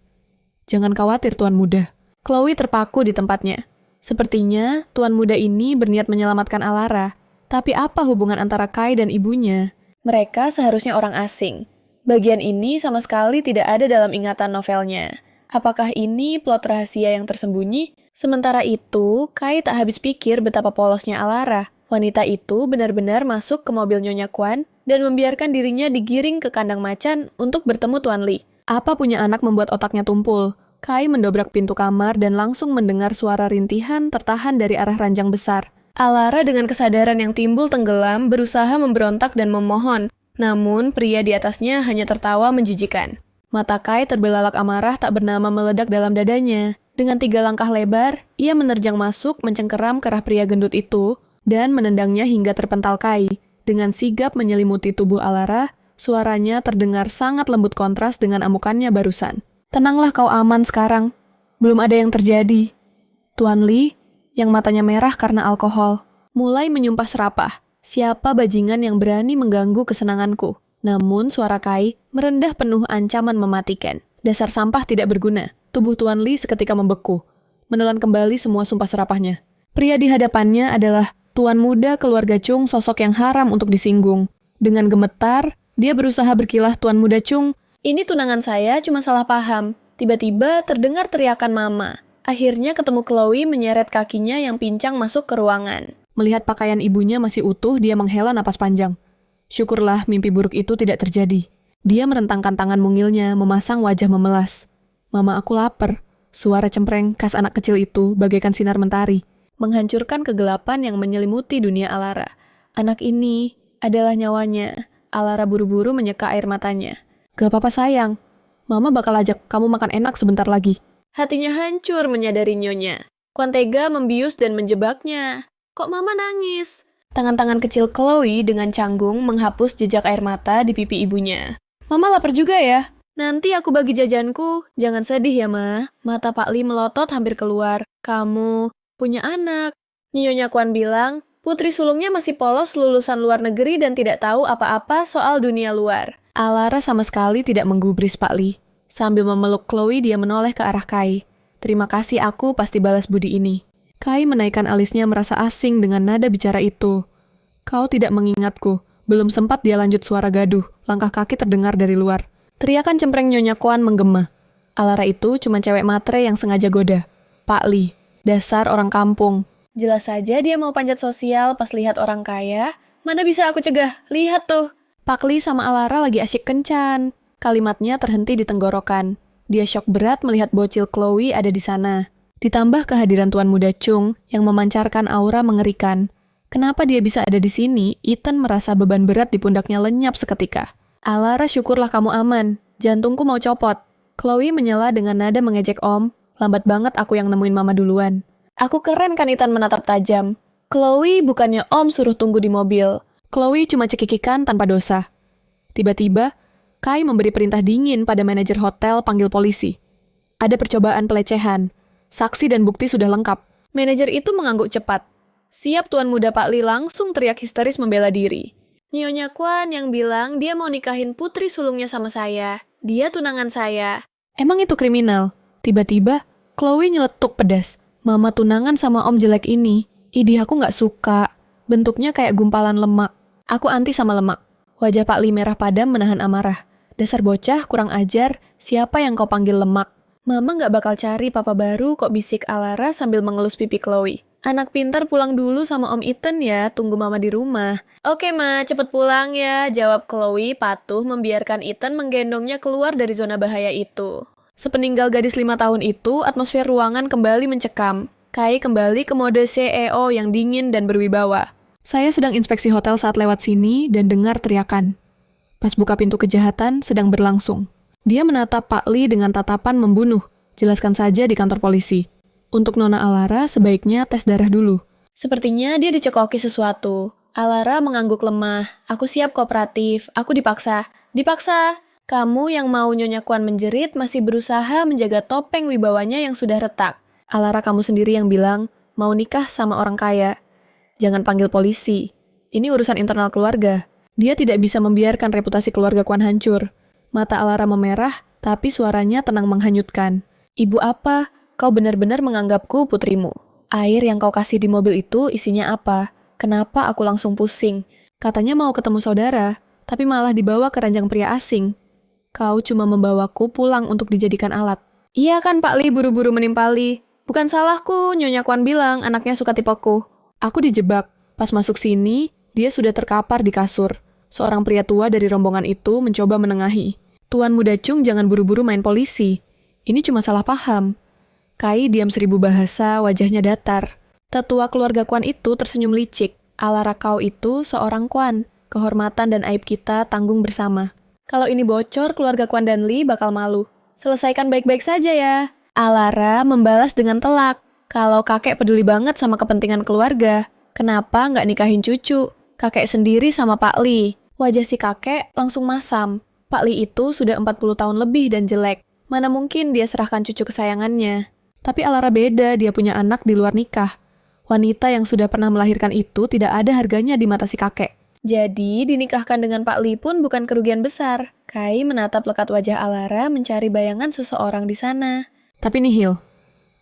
Jangan khawatir, Tuan Muda. Chloe terpaku di tempatnya. Sepertinya, Tuan Muda ini berniat menyelamatkan Alara. Tapi apa hubungan antara Kai dan ibunya? Mereka seharusnya orang asing. Bagian ini sama sekali tidak ada dalam ingatan novelnya. Apakah ini plot rahasia yang tersembunyi? Sementara itu, Kai tak habis pikir betapa polosnya Alara. Wanita itu benar-benar masuk ke mobil Nyonya Kwan dan membiarkan dirinya digiring ke kandang macan untuk bertemu Tuan Lee. Apa punya anak membuat otaknya tumpul? Kai mendobrak pintu kamar dan langsung mendengar suara rintihan tertahan dari arah ranjang besar. Alara dengan kesadaran yang timbul tenggelam berusaha memberontak dan memohon. Namun, pria di atasnya hanya tertawa menjijikan. Mata Kai terbelalak amarah tak bernama meledak dalam dadanya. Dengan 3 langkah lebar, ia menerjang masuk mencengkeram ke arah pria gendut itu dan menendangnya hingga terpental Kai. Dengan sigap menyelimuti tubuh Alara, suaranya terdengar sangat lembut kontras dengan amukannya barusan. Tenanglah, kau aman sekarang. Belum ada yang terjadi. Tuan Lee, yang matanya merah karena alkohol, mulai menyumpah serapah. Siapa bajingan yang berani mengganggu kesenanganku? Namun suara Kai merendah penuh ancaman mematikan. Dasar sampah tidak berguna. Tubuh Tuan Lee seketika membeku, menelan kembali semua sumpah serapahnya. Pria di hadapannya adalah Tuan muda keluarga Chung, sosok yang haram untuk disinggung. Dengan gemetar, dia berusaha berkilah, Tuan muda Chung, ini tunangan saya cuma salah paham. Tiba-tiba terdengar teriakan mama. Akhirnya ketemu Chloe menyeret kakinya yang pincang masuk ke ruangan. Melihat pakaian ibunya masih utuh, dia menghela napas panjang. Syukurlah mimpi buruk itu tidak terjadi. Dia merentangkan tangan mungilnya, memasang wajah memelas. Mama, aku lapar. Suara cempreng khas anak kecil itu bagaikan sinar mentari, menghancurkan kegelapan yang menyelimuti dunia Alara. Anak ini adalah nyawanya. Alara buru-buru menyeka air matanya. Gak apa-apa sayang, Mama bakal ajak kamu makan enak sebentar lagi. Hatinya hancur menyadari Nyonya. Kwan tega membius dan menjebaknya. Kok Mama nangis? Tangan-tangan kecil Chloe dengan canggung menghapus jejak air mata di pipi ibunya. Mama lapar juga ya? Nanti aku bagi jajanku. Jangan sedih ya, Ma. Mata Pak Lee melotot hampir keluar. Kamu punya anak. Nyonya Kwan bilang, putri sulungnya masih polos lulusan luar negeri dan tidak tahu apa-apa soal dunia luar. Alara sama sekali tidak menggubris Pak Lee. Sambil memeluk Chloe, dia menoleh ke arah Kai. Terima kasih, aku pasti balas budi ini. Kai menaikkan alisnya merasa asing dengan nada bicara itu. Kau tidak mengingatku. Belum sempat dia lanjut suara gaduh. Langkah kaki terdengar dari luar. Teriakan cempreng Nyonya Kwan menggema. Alara itu cuma cewek matre yang sengaja goda. Pak Li, dasar orang kampung. Jelas saja dia mau panjat sosial pas lihat orang kaya. Mana bisa aku cegah? Lihat tuh. Pak Li sama Alara lagi asyik kencan. Kalimatnya terhenti di tenggorokan. Dia syok berat melihat bocil Chloe ada di sana. Ditambah kehadiran Tuan Muda Chung yang memancarkan aura mengerikan. Kenapa dia bisa ada di sini? Ethan merasa beban berat di pundaknya lenyap seketika. Alara, syukurlah kamu aman. Jantungku mau copot. Chloe menyela dengan nada mengejek Om. Lambat banget aku yang nemuin Mama duluan. Aku keren kan, Ethan menatap tajam. Chloe, bukannya Om suruh tunggu di mobil. Chloe cuma cekikikan tanpa dosa. Tiba-tiba, Kai memberi perintah dingin pada manajer hotel panggil polisi. Ada percobaan pelecehan. Saksi dan bukti sudah lengkap. Manajer itu mengangguk cepat. Siap Tuan Muda Pak Li langsung teriak histeris membela diri. Nyonya Kwan yang bilang dia mau nikahin putri sulungnya sama saya. Dia tunangan saya. Emang itu kriminal? Tiba-tiba, Chloe nyeletuk pedas. Mama tunangan sama om jelek ini. Idih aku nggak suka. Bentuknya kayak gumpalan lemak. Aku anti sama lemak. Wajah Pak Li merah padam menahan amarah. Dasar bocah, kurang ajar. Siapa yang kau panggil lemak? Mama nggak bakal cari papa baru kok, bisik Alara sambil mengelus pipi Chloe. Anak pintar pulang dulu sama Om Ethan ya, tunggu Mama di rumah. Oke Ma, cepet pulang ya, jawab Chloe patuh membiarkan Ethan menggendongnya keluar dari zona bahaya itu. Sepeninggal gadis 5 tahun itu, atmosfer ruangan kembali mencekam. Kai kembali ke mode CEO yang dingin dan berwibawa. Saya sedang inspeksi hotel saat lewat sini dan dengar teriakan. Pas buka pintu kejahatan sedang berlangsung. Dia menatap Pak Li dengan tatapan membunuh. Jelaskan saja di kantor polisi. Untuk Nona Alara, sebaiknya tes darah dulu. Sepertinya dia dicekoki sesuatu. Alara mengangguk lemah. Aku siap kooperatif. Aku dipaksa. Dipaksa. Kamu yang mau Nyonya Kwan menjerit masih berusaha menjaga topeng wibawanya yang sudah retak. Alara, kamu sendiri yang bilang mau nikah sama orang kaya. Jangan panggil polisi. Ini urusan internal keluarga. Dia tidak bisa membiarkan reputasi keluarga Kwan hancur. Mata Alara memerah, tapi suaranya tenang menghanyutkan. Ibu apa? Kau benar-benar menganggapku putrimu. Air yang kau kasih di mobil itu isinya apa? Kenapa aku langsung pusing? Katanya mau ketemu saudara, tapi malah dibawa ke ranjang pria asing. Kau cuma membawaku pulang untuk dijadikan alat. Iya kan Pak Li, buru-buru menimpali. Bukan salahku, Nyonya Kwan bilang anaknya suka tipeku. Aku dijebak. Pas masuk sini, dia sudah terkapar di kasur. Seorang pria tua dari rombongan itu mencoba menengahi. Tuan Muda Chung jangan buru-buru main polisi. Ini cuma salah paham. Kai diam 1000 bahasa, wajahnya datar. Tetua keluarga Kwan itu tersenyum licik. Alara, kau itu seorang Kwan. Kehormatan dan aib kita tanggung bersama. Kalau ini bocor, keluarga Kwan dan Li bakal malu. Selesaikan baik-baik saja ya. Alara membalas dengan telak. Kalau kakek peduli banget sama kepentingan keluarga, kenapa nggak nikahin cucu? Kakek sendiri sama Pak Li. Wajah si kakek langsung masam. Pak Li itu sudah 40 tahun lebih dan jelek. Mana mungkin dia serahkan cucu kesayangannya. Tapi Alara beda, dia punya anak di luar nikah. Wanita yang sudah pernah melahirkan itu tidak ada harganya di mata si kakek. Jadi, dinikahkan dengan Pak Li pun bukan kerugian besar. Kai menatap lekat wajah Alara mencari bayangan seseorang di sana. Tapi nihil.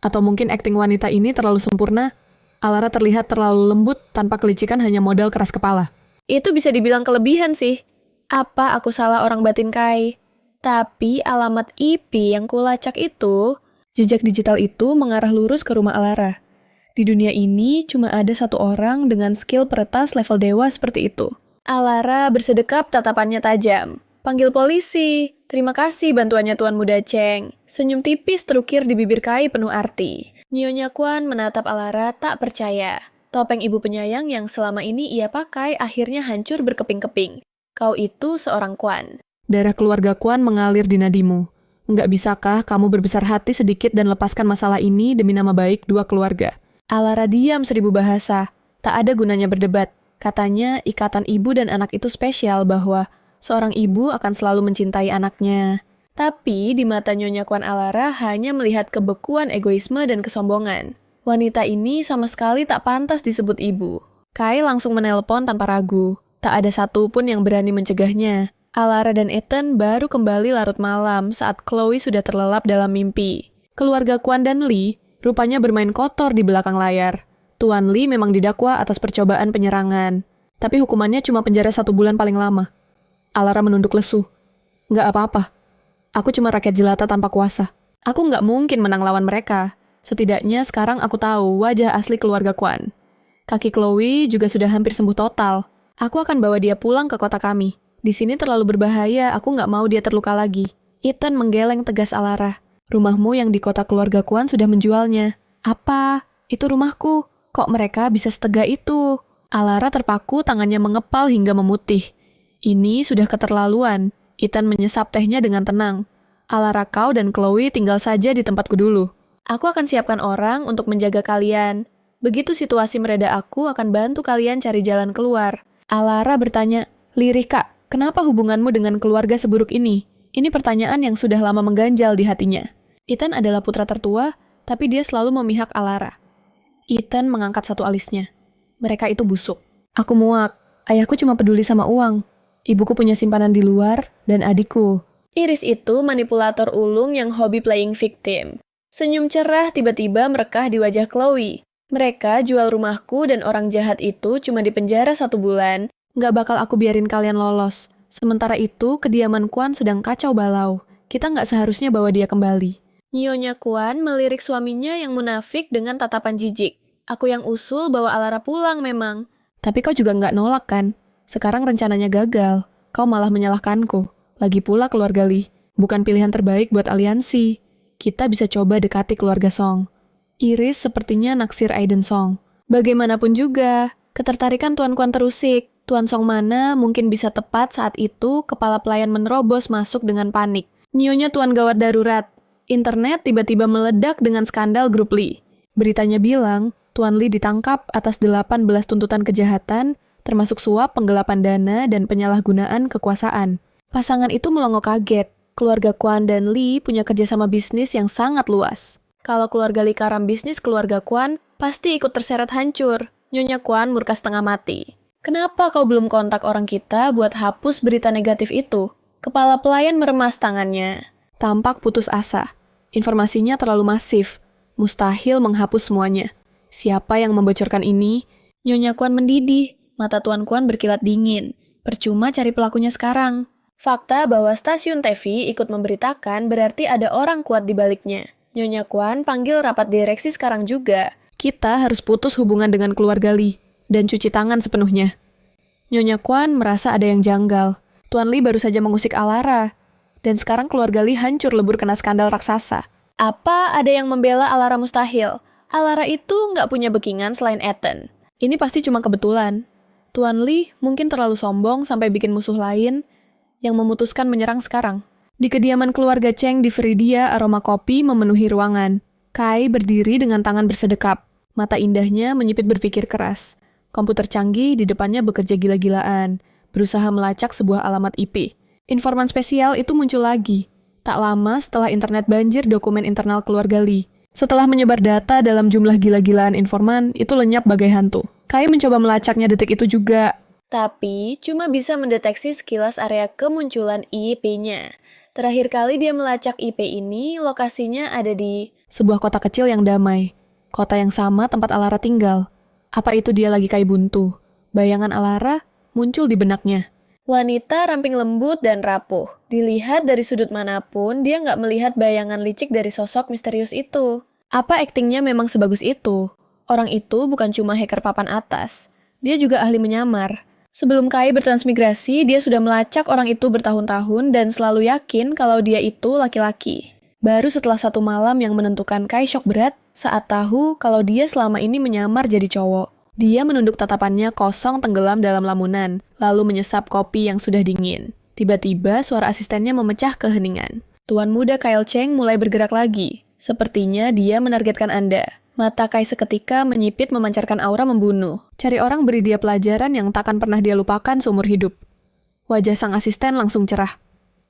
Atau mungkin akting wanita ini terlalu sempurna. Alara terlihat terlalu lembut tanpa kelicikan hanya modal keras kepala. Itu bisa dibilang kelebihan sih. Apa aku salah orang batin Kai? Tapi alamat IP yang kulacak itu... Jejak digital itu mengarah lurus ke rumah Alara. Di dunia ini cuma ada satu orang dengan skill peretas level dewa seperti itu. Alara bersedekap, tatapannya tajam. Panggil polisi. Terima kasih bantuannya Tuan Muda Cheng. Senyum tipis terukir di bibir Kai penuh arti. Nyonya Kwan menatap Alara tak percaya. Topeng ibu penyayang yang selama ini ia pakai akhirnya hancur berkeping-keping. Kau itu seorang Kwan. Darah keluarga Kwan mengalir di nadimu. Nggak bisakah kamu berbesar hati sedikit dan lepaskan masalah ini demi nama baik dua keluarga? Alara diam 1000 bahasa. Tak ada gunanya berdebat. Katanya ikatan ibu dan anak itu spesial bahwa seorang ibu akan selalu mencintai anaknya. Tapi di mata Nyonya Kwan Alara hanya melihat kebekuan egoisme dan kesombongan. Wanita ini sama sekali tak pantas disebut ibu. Kai langsung menelpon tanpa ragu. Tak ada satupun yang berani mencegahnya. Alara dan Ethan baru kembali larut malam saat Chloe sudah terlelap dalam mimpi. Keluarga Kwan dan Li rupanya bermain kotor di belakang layar. Tuan Li memang didakwa atas percobaan penyerangan. Tapi hukumannya cuma penjara 1 bulan paling lama. Alara menunduk lesu. Nggak apa-apa. Aku cuma rakyat jelata tanpa kuasa. Aku nggak mungkin menang lawan mereka. Setidaknya sekarang aku tahu wajah asli keluarga Kwan. Kaki Chloe juga sudah hampir sembuh total. Aku akan bawa dia pulang ke kota kami. Di sini terlalu berbahaya, aku nggak mau dia terluka lagi. Ethan menggeleng tegas Alara. Rumahmu yang di kota keluarga Kwan sudah menjualnya. Apa? Itu rumahku. Kok mereka bisa setega itu? Alara terpaku, tangannya mengepal hingga memutih. Ini sudah keterlaluan. Ethan menyesap tehnya dengan tenang. Alara, kau dan Chloe tinggal saja di tempatku dulu. Aku akan siapkan orang untuk menjaga kalian. Begitu situasi mereda aku akan bantu kalian cari jalan keluar. Alara bertanya, lirih kak, kenapa hubunganmu dengan keluarga seburuk ini? Ini pertanyaan yang sudah lama mengganjal di hatinya. Ethan adalah putra tertua, tapi dia selalu memihak Alara. Ethan mengangkat satu alisnya. Mereka itu busuk. Aku muak. Ayahku cuma peduli sama uang. Ibuku punya simpanan di luar, dan adikku. Iris itu manipulator ulung yang hobi playing victim. Senyum cerah tiba-tiba merekah di wajah Chloe. Mereka jual rumahku dan orang jahat itu cuma dipenjara 1 bulan. Nggak bakal aku biarin kalian lolos. Sementara itu, kediaman Kwan sedang kacau balau. Kita nggak seharusnya bawa dia kembali. Nyonya Kwan melirik suaminya yang munafik dengan tatapan jijik. Aku yang usul bawa Alara pulang memang. Tapi kau juga nggak nolak kan? Sekarang rencananya gagal. Kau malah menyalahkanku. Lagi pula keluarga Lee. Bukan pilihan terbaik buat aliansi. Kita bisa coba dekati keluarga Song. Iris sepertinya naksir Aiden Song. Bagaimanapun juga, ketertarikan Tuan Kwan terusik. Tuan Song mana mungkin bisa tepat saat itu kepala pelayan menerobos masuk dengan panik. Nyonya Tuan gawat darurat. Internet tiba-tiba meledak dengan skandal grup Lee. Beritanya bilang, Tuan Lee ditangkap atas 18 tuntutan kejahatan, termasuk suap, penggelapan dana, dan penyalahgunaan kekuasaan. Pasangan itu melongo kaget. Keluarga Kwan dan Lee punya kerjasama bisnis yang sangat luas. Kalau keluarga Lee karam bisnis keluarga Kwan, pasti ikut terseret hancur. Nyonya Kwan murka setengah mati. Kenapa kau belum kontak orang kita buat hapus berita negatif itu? Kepala pelayan meremas tangannya. Tampak putus asa. Informasinya terlalu masif. Mustahil menghapus semuanya. Siapa yang membocorkan ini? Nyonya Kwan mendidih. Mata Tuan Kwan berkilat dingin. Percuma cari pelakunya sekarang. Fakta bahwa stasiun TV ikut memberitakan berarti ada orang kuat di baliknya. Nyonya Kwan panggil rapat direksi sekarang juga. Kita harus putus hubungan dengan keluarga Lee dan cuci tangan sepenuhnya. Nyonya Kwan merasa ada yang janggal. Tuan Lee baru saja mengusik Alara. Dan sekarang keluarga Lee hancur lebur kena skandal raksasa. Apa ada yang membela Alara mustahil? Alara itu nggak punya backingan selain Ethan. Ini pasti cuma kebetulan. Tuan Lee mungkin terlalu sombong sampai bikin musuh lain yang memutuskan menyerang sekarang. Di kediaman keluarga Cheng di Veridia, aroma kopi memenuhi ruangan. Kai berdiri dengan tangan bersedekap. Mata indahnya menyipit berpikir keras. Komputer canggih di depannya bekerja gila-gilaan, berusaha melacak sebuah alamat IP. Informan spesial itu muncul lagi. Tak lama setelah internet banjir dokumen internal keluarga Lee. Setelah menyebar data dalam jumlah gila-gilaan informan, itu lenyap bagai hantu. Kai mencoba melacaknya detik itu juga. Tapi, cuma bisa mendeteksi sekilas area kemunculan IP-nya. Terakhir kali dia melacak IP ini, lokasinya ada di sebuah kota kecil yang damai. Kota yang sama tempat Alara tinggal. Apa itu dia lagi kayak buntu? Bayangan Alara muncul di benaknya. Wanita ramping lembut dan rapuh. Dilihat dari sudut manapun, dia nggak melihat bayangan licik dari sosok misterius itu. Apa aktingnya memang sebagus itu? Orang itu bukan cuma hacker papan atas. Dia juga ahli menyamar. Sebelum Kai bertransmigrasi, dia sudah melacak orang itu bertahun-tahun dan selalu yakin kalau dia itu laki-laki. Baru setelah 1 malam yang menentukan Kai shock berat saat tahu kalau dia selama ini menyamar jadi cowok. Dia menunduk tatapannya kosong tenggelam dalam lamunan, lalu menyesap kopi yang sudah dingin. Tiba-tiba suara asistennya memecah keheningan. Tuan muda Kyle Cheng mulai bergerak lagi. Sepertinya dia menargetkan Anda. Mata Kai seketika menyipit memancarkan aura membunuh. Cari orang beri dia pelajaran yang takkan pernah dia lupakan seumur hidup. Wajah sang asisten langsung cerah.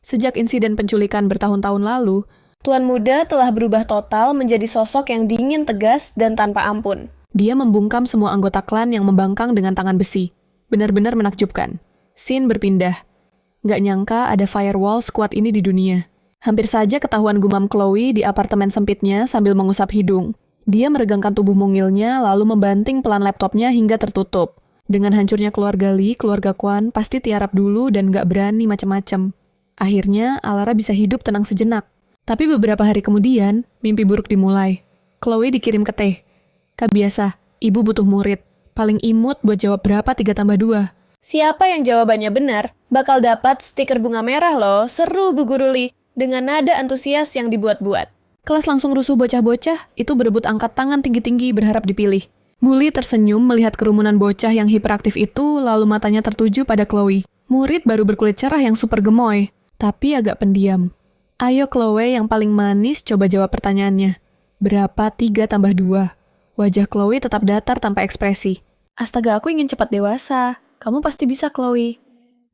Sejak insiden penculikan bertahun-tahun lalu, Tuan muda telah berubah total menjadi sosok yang dingin, tegas, dan tanpa ampun. Dia membungkam semua anggota klan yang membangkang dengan tangan besi. Benar-benar menakjubkan. Scene berpindah. Nggak nyangka ada firewall sekuat ini di dunia. Hampir saja ketahuan gumam Chloe di apartemen sempitnya sambil mengusap hidung. Dia meregangkan tubuh mungilnya lalu membanting pelan laptopnya hingga tertutup. Dengan hancurnya keluarga Lee, keluarga Kwan pasti tiarap dulu dan nggak berani macam-macam. Akhirnya, Alara bisa hidup tenang sejenak. Tapi beberapa hari kemudian, mimpi buruk dimulai. Chloe dikirim ke T. Kak biasa, ibu butuh murid. Paling imut buat jawab berapa 3 tambah 2. Siapa yang jawabannya benar, bakal dapat stiker bunga merah loh, seru Bu Guru Li, dengan nada antusias yang dibuat-buat. Kelas langsung rusuh bocah-bocah, itu berebut angkat tangan tinggi-tinggi berharap dipilih. Bully tersenyum melihat kerumunan bocah yang hiperaktif itu, lalu matanya tertuju pada Chloe. Murid baru berkulit cerah yang super gemoy, tapi agak pendiam. Ayo Chloe yang paling manis coba jawab pertanyaannya. Berapa 3 tambah 2? Wajah Chloe tetap datar tanpa ekspresi. Astaga, aku ingin cepat dewasa. Kamu pasti bisa, Chloe.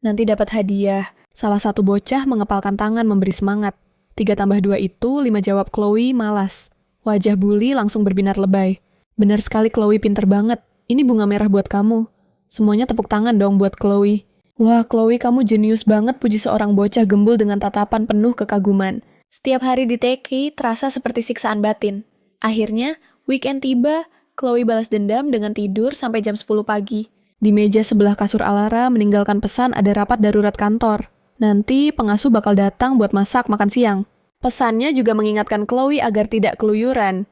Nanti dapat hadiah. Salah satu bocah mengepalkan tangan memberi semangat. 3 tambah 2 itu 5 jawab Chloe malas. Wajah Bully langsung berbinar lebay. Benar sekali Chloe, pinter banget. Ini bunga merah buat kamu. Semuanya tepuk tangan dong buat Chloe. Wah, Chloe, kamu jenius banget, puji seorang bocah gembul dengan tatapan penuh kekaguman. Setiap hari di TK terasa seperti siksaan batin. Akhirnya, weekend tiba, Chloe balas dendam dengan tidur sampai jam 10 pagi. Di meja sebelah kasur Alara meninggalkan pesan ada rapat darurat kantor. Nanti pengasuh bakal datang buat masak makan siang. Pesannya juga mengingatkan Chloe agar tidak keluyuran.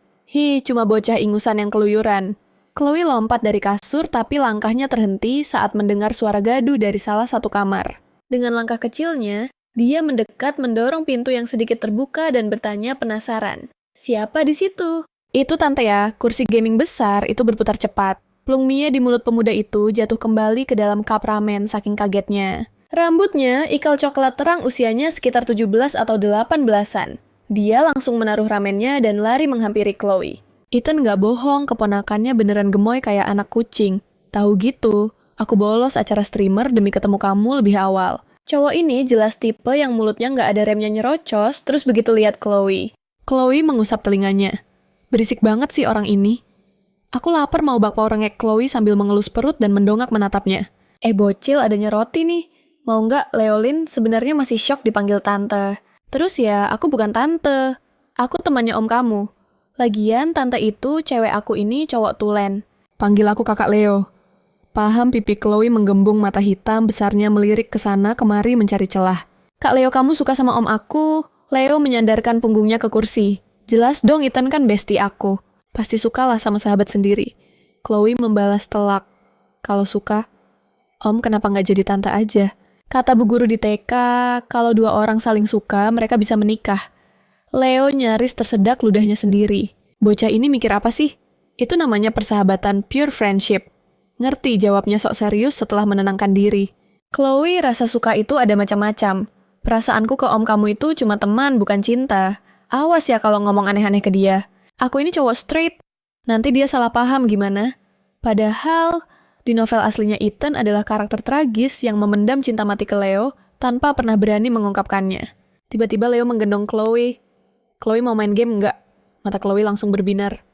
Cuma bocah ingusan yang keluyuran. Chloe lompat dari kasur tapi langkahnya terhenti saat mendengar suara gaduh dari salah satu kamar. Dengan langkah kecilnya, dia mendekat mendorong pintu yang sedikit terbuka dan bertanya penasaran. Siapa di situ? Itu tante ya, kursi gaming besar itu berputar cepat. Plung mie di mulut pemuda itu jatuh kembali ke dalam cup ramen saking kagetnya. Rambutnya ikal coklat terang usianya sekitar 17 atau 18-an. Dia langsung menaruh ramennya dan lari menghampiri Chloe. Ethan gak bohong, keponakannya beneran gemoy kayak anak kucing. Tahu gitu, aku bolos acara streamer demi ketemu kamu lebih awal. Cowok ini jelas tipe yang mulutnya gak ada remnya nyerocos, terus begitu lihat Chloe. Chloe mengusap telinganya. Berisik banget sih orang ini. Aku lapar mau bakpao rengek Chloe sambil mengelus perut dan mendongak menatapnya. Bocil, adanya roti nih. Mau nggak, Leolin sebenarnya masih syok dipanggil tante. Terus ya, aku bukan tante. Aku temannya om kamu. Lagian, tante itu cewek aku ini cowok tulen. Panggil aku kakak Leo. Paham pipi Chloe menggembung mata hitam besarnya melirik ke sana kemari mencari celah. Kak Leo, kamu suka sama om aku? Leo menyandarkan punggungnya ke kursi. Jelas dong, Ethan kan bestie aku. Pasti sukalah sama sahabat sendiri. Chloe membalas telak. Kalau suka, om kenapa nggak jadi tante aja? Kata bu guru di TK, kalau 2 orang saling suka, mereka bisa menikah. Leo nyaris tersedak ludahnya sendiri. Bocah ini mikir apa sih? Itu namanya persahabatan pure friendship. Ngerti jawabnya sok serius setelah menenangkan diri. Chloe rasa suka itu ada macam-macam. Perasaanku ke om kamu itu cuma teman, bukan cinta. Awas ya kalau ngomong aneh-aneh ke dia. Aku ini cowok straight. Nanti dia salah paham gimana? Padahal, di novel aslinya Ethan adalah karakter tragis yang memendam cinta mati ke Leo tanpa pernah berani mengungkapkannya. Tiba-tiba Leo menggendong Chloe. Chloe mau main game nggak? Mata Chloe langsung berbinar.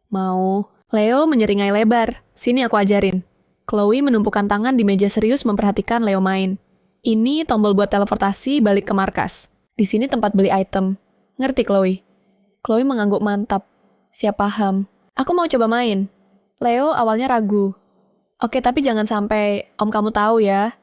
Mau. Leo menyeringai lebar. Sini aku ajarin. Chloe menumpukan tangan di meja serius memperhatikan Leo main. Ini tombol buat teleportasi balik ke markas. Di sini tempat beli item. Ngerti Chloe? Chloe mengangguk mantap. Siap paham. Aku mau coba main. Leo awalnya ragu. Oke, tapi jangan sampai om kamu tahu ya.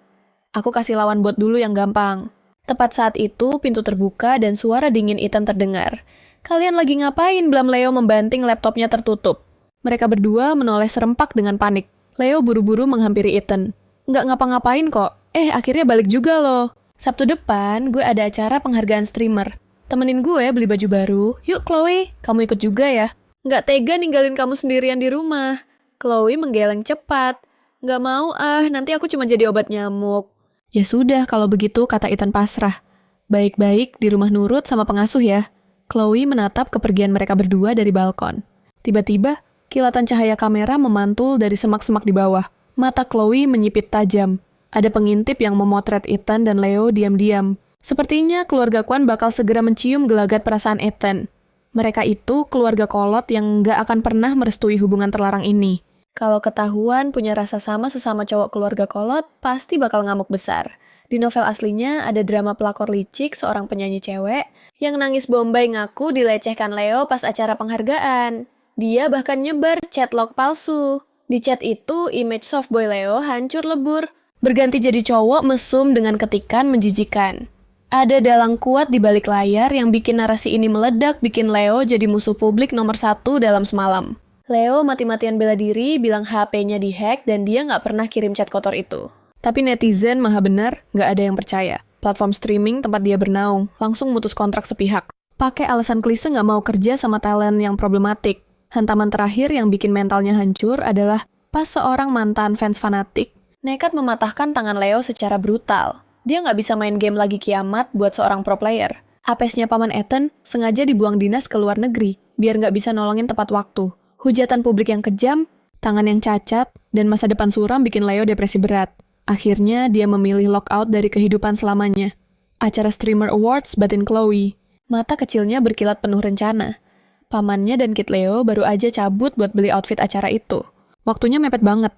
Aku kasih lawan bot dulu yang gampang. Tepat saat itu, pintu terbuka dan suara dingin Ethan terdengar. Kalian lagi ngapain? Blam Leo membanting laptopnya tertutup. Mereka berdua menoleh serempak dengan panik. Leo buru-buru menghampiri Ethan. Nggak ngapa-ngapain kok. Akhirnya balik juga loh. Sabtu depan, gue ada acara penghargaan streamer. Temenin gue beli baju baru. Yuk Chloe, kamu ikut juga ya. Nggak tega ninggalin kamu sendirian di rumah. Chloe menggeleng cepat. Nggak mau nanti aku cuma jadi obat nyamuk. Ya sudah, kalau begitu, kata Ethan pasrah. Baik-baik di rumah nurut sama pengasuh ya. Chloe menatap kepergian mereka berdua dari balkon. Tiba-tiba, kilatan cahaya kamera memantul dari semak-semak di bawah. Mata Chloe menyipit tajam. Ada pengintip yang memotret Ethan dan Leo diam-diam. Sepertinya keluarga Kwan bakal segera mencium gelagat perasaan Ethan. Mereka itu keluarga kolot yang nggak akan pernah merestui hubungan terlarang ini. Kalau ketahuan punya rasa sama sesama cowok keluarga kolot, pasti bakal ngamuk besar. Di novel aslinya ada drama pelakor licik seorang penyanyi cewek yang nangis bombay ngaku dilecehkan Leo pas acara penghargaan. Dia bahkan nyebar chat log palsu. Di chat itu, image softboy Leo hancur lebur, berganti jadi cowok mesum dengan ketikan menjijikan. Ada dalang kuat di balik layar yang bikin narasi ini meledak, bikin Leo jadi musuh publik nomor 1 dalam semalam. Leo mati-matian bela diri, bilang HP-nya dihack dan dia nggak pernah kirim chat kotor itu. Tapi netizen maha benar, nggak ada yang percaya. Platform streaming tempat dia bernaung, langsung mutus kontrak sepihak. Pakai alasan klise nggak mau kerja sama talent yang problematik. Hantaman terakhir yang bikin mentalnya hancur adalah pas seorang mantan fans fanatik nekat mematahkan tangan Leo secara brutal. Dia nggak bisa main game lagi kiamat buat seorang pro player. Apesnya Paman Ethan sengaja dibuang dinas ke luar negeri, biar nggak bisa nolongin tepat waktu. Hujatan publik yang kejam, tangan yang cacat, dan masa depan suram bikin Leo depresi berat. Akhirnya dia memilih lockout dari kehidupan selamanya. Acara Streamer Awards batin Chloe. Mata kecilnya berkilat penuh rencana. Pamannya dan Kid Leo baru aja cabut buat beli outfit acara itu. Waktunya mepet banget.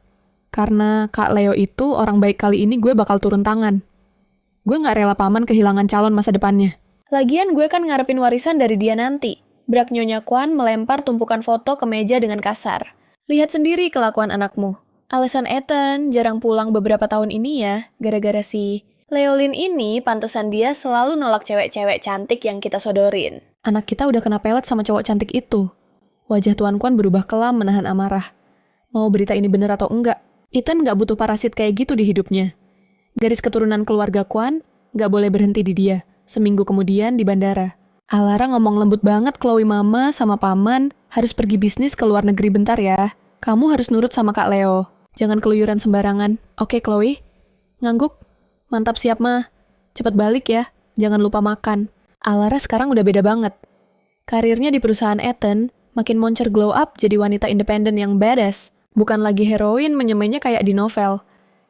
Karena Kak Leo itu orang baik, kali ini gue bakal turun tangan. Gue gak rela paman kehilangan calon masa depannya. Lagian gue kan ngarepin warisan dari dia nanti. Brak Nyonya Kwan melempar tumpukan foto ke meja dengan kasar. Lihat sendiri kelakuan anakmu. Alasan Ethan jarang pulang beberapa tahun ini ya, gara-gara si Leolin ini pantesan dia selalu nolak cewek-cewek cantik yang kita sodorin. Anak kita udah kena pelet sama cowok cantik itu. Wajah Tuan Kwan berubah kelam menahan amarah. Mau berita ini bener atau enggak, Ethan gak butuh parasit kayak gitu di hidupnya. Garis keturunan keluarga Kwan gak boleh berhenti di dia. Seminggu kemudian di bandara, Alara ngomong lembut banget, Chloe mama sama paman harus pergi bisnis ke luar negeri bentar ya. Kamu harus nurut sama Kak Leo. Jangan keluyuran sembarangan. Oke, Chloe? Ngangguk? Mantap, siap mah. Cepet balik ya. Jangan lupa makan. Alara sekarang udah beda banget. Karirnya di perusahaan Ethan makin moncer glow up jadi wanita independen yang badass. Bukan lagi heroin menyemainya kayak di novel.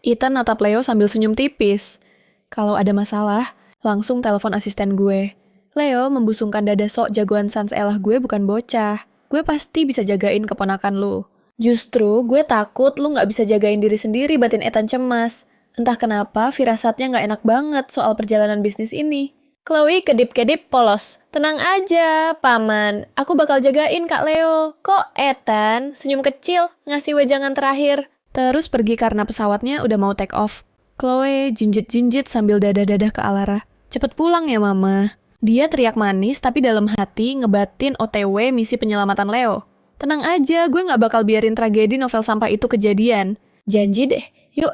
Ethan natap Leo sambil senyum tipis. Kalau ada masalah, langsung telepon asisten gue. Leo membusungkan dada, sok jagoan sans elah gue bukan bocah. Gue pasti bisa jagain keponakan lu. Justru gue takut lu gak bisa jagain diri sendiri, batin Ethan cemas. Entah kenapa firasatnya gak enak banget soal perjalanan bisnis ini. Chloe kedip-kedip polos. Tenang aja, paman. Aku bakal jagain Kak Leo. Kok Ethan senyum kecil ngasih wejangan terakhir. Terus pergi karena pesawatnya udah mau take off. Chloe jinjit-jinjit sambil dadah-dadah ke Alara. Cepet pulang ya mama. Dia teriak manis tapi dalam hati ngebatin OTW misi penyelamatan Leo. Tenang aja, gue gak bakal biarin tragedi novel sampah itu kejadian. Janji deh, yuk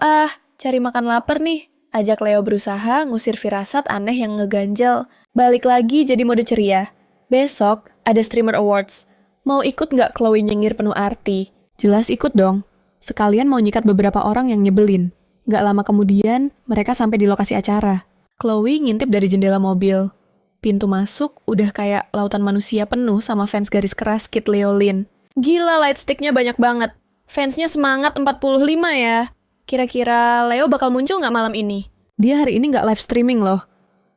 cari makan lapar nih. Ajak Leo berusaha ngusir firasat aneh yang ngeganjel. Balik lagi jadi mode ceria. Besok ada Streamer Awards. Mau ikut gak Chloe nyengir penuh arti? Jelas ikut dong. Sekalian mau nyikat beberapa orang yang nyebelin. Gak lama kemudian, mereka sampai di lokasi acara. Chloe ngintip dari jendela mobil. Pintu masuk udah kayak lautan manusia penuh sama fans garis keras Kid Leolin. Gila, lightstick-nya banyak banget. Fansnya semangat 45 ya. Kira-kira Leo bakal muncul nggak malam ini? Dia hari ini nggak live streaming loh.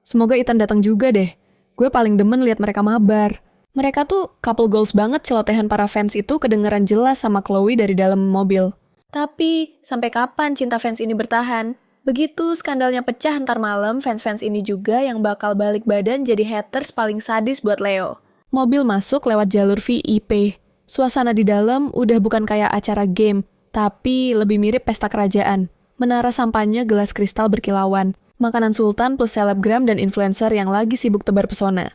Semoga Ethan datang juga deh. Gue paling demen lihat mereka mabar. Mereka tuh couple goals banget, celotehan para fans itu kedengeran jelas sama Chloe dari dalam mobil. Tapi, sampai kapan cinta fans ini bertahan? Begitu skandalnya pecah ntar malam, fans-fans ini juga yang bakal balik badan jadi haters paling sadis buat Leo. Mobil masuk lewat jalur VIP. Suasana di dalam udah bukan kayak acara game, tapi lebih mirip pesta kerajaan. Menara sampannya gelas kristal berkilauan. Makanan sultan plus selebgram dan influencer yang lagi sibuk tebar pesona.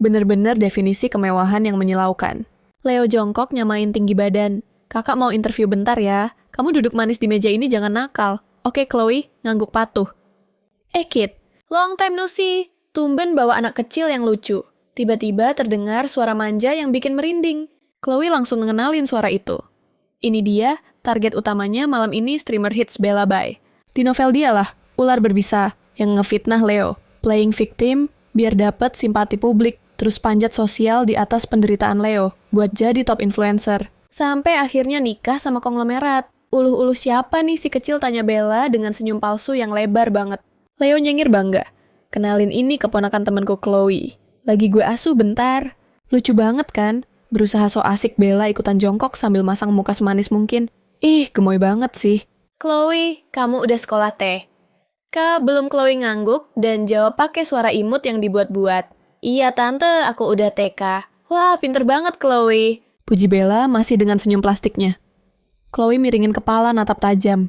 Bener-bener definisi kemewahan yang menyilaukan. Leo jongkok nyamain tinggi badan. Kakak mau interview bentar ya. Kamu duduk manis di meja ini jangan nakal. Oke Chloe, ngangguk patuh. Kid, long time no see. Tumben bawa anak kecil yang lucu. Tiba-tiba terdengar suara manja yang bikin merinding. Chloe langsung ngenalin suara itu. Ini dia, target utamanya malam ini streamer hits Bella Bai. Di novel dialah, ular berbisa, yang ngefitnah Leo. Playing victim, biar dapet simpati publik, terus panjat sosial di atas penderitaan Leo, buat jadi top influencer. Sampai akhirnya nikah sama konglomerat. Uluh-uluh siapa nih si kecil, tanya Bella dengan senyum palsu yang lebar banget. Leo nyengir bangga. Kenalin ini keponakan temenku Chloe. Lagi gue asuh bentar. Lucu banget kan? Berusaha so asik Bella ikutan jongkok sambil masang muka semanis mungkin. Gemoy banget sih. Chloe, kamu udah sekolah teh? Kak, belum. Chloe ngangguk dan jawab pakai suara imut yang dibuat-buat. Iya tante, aku udah TK. Wah, pinter banget Chloe. Puji Bella masih dengan senyum plastiknya. Chloe miringin kepala natap tajam.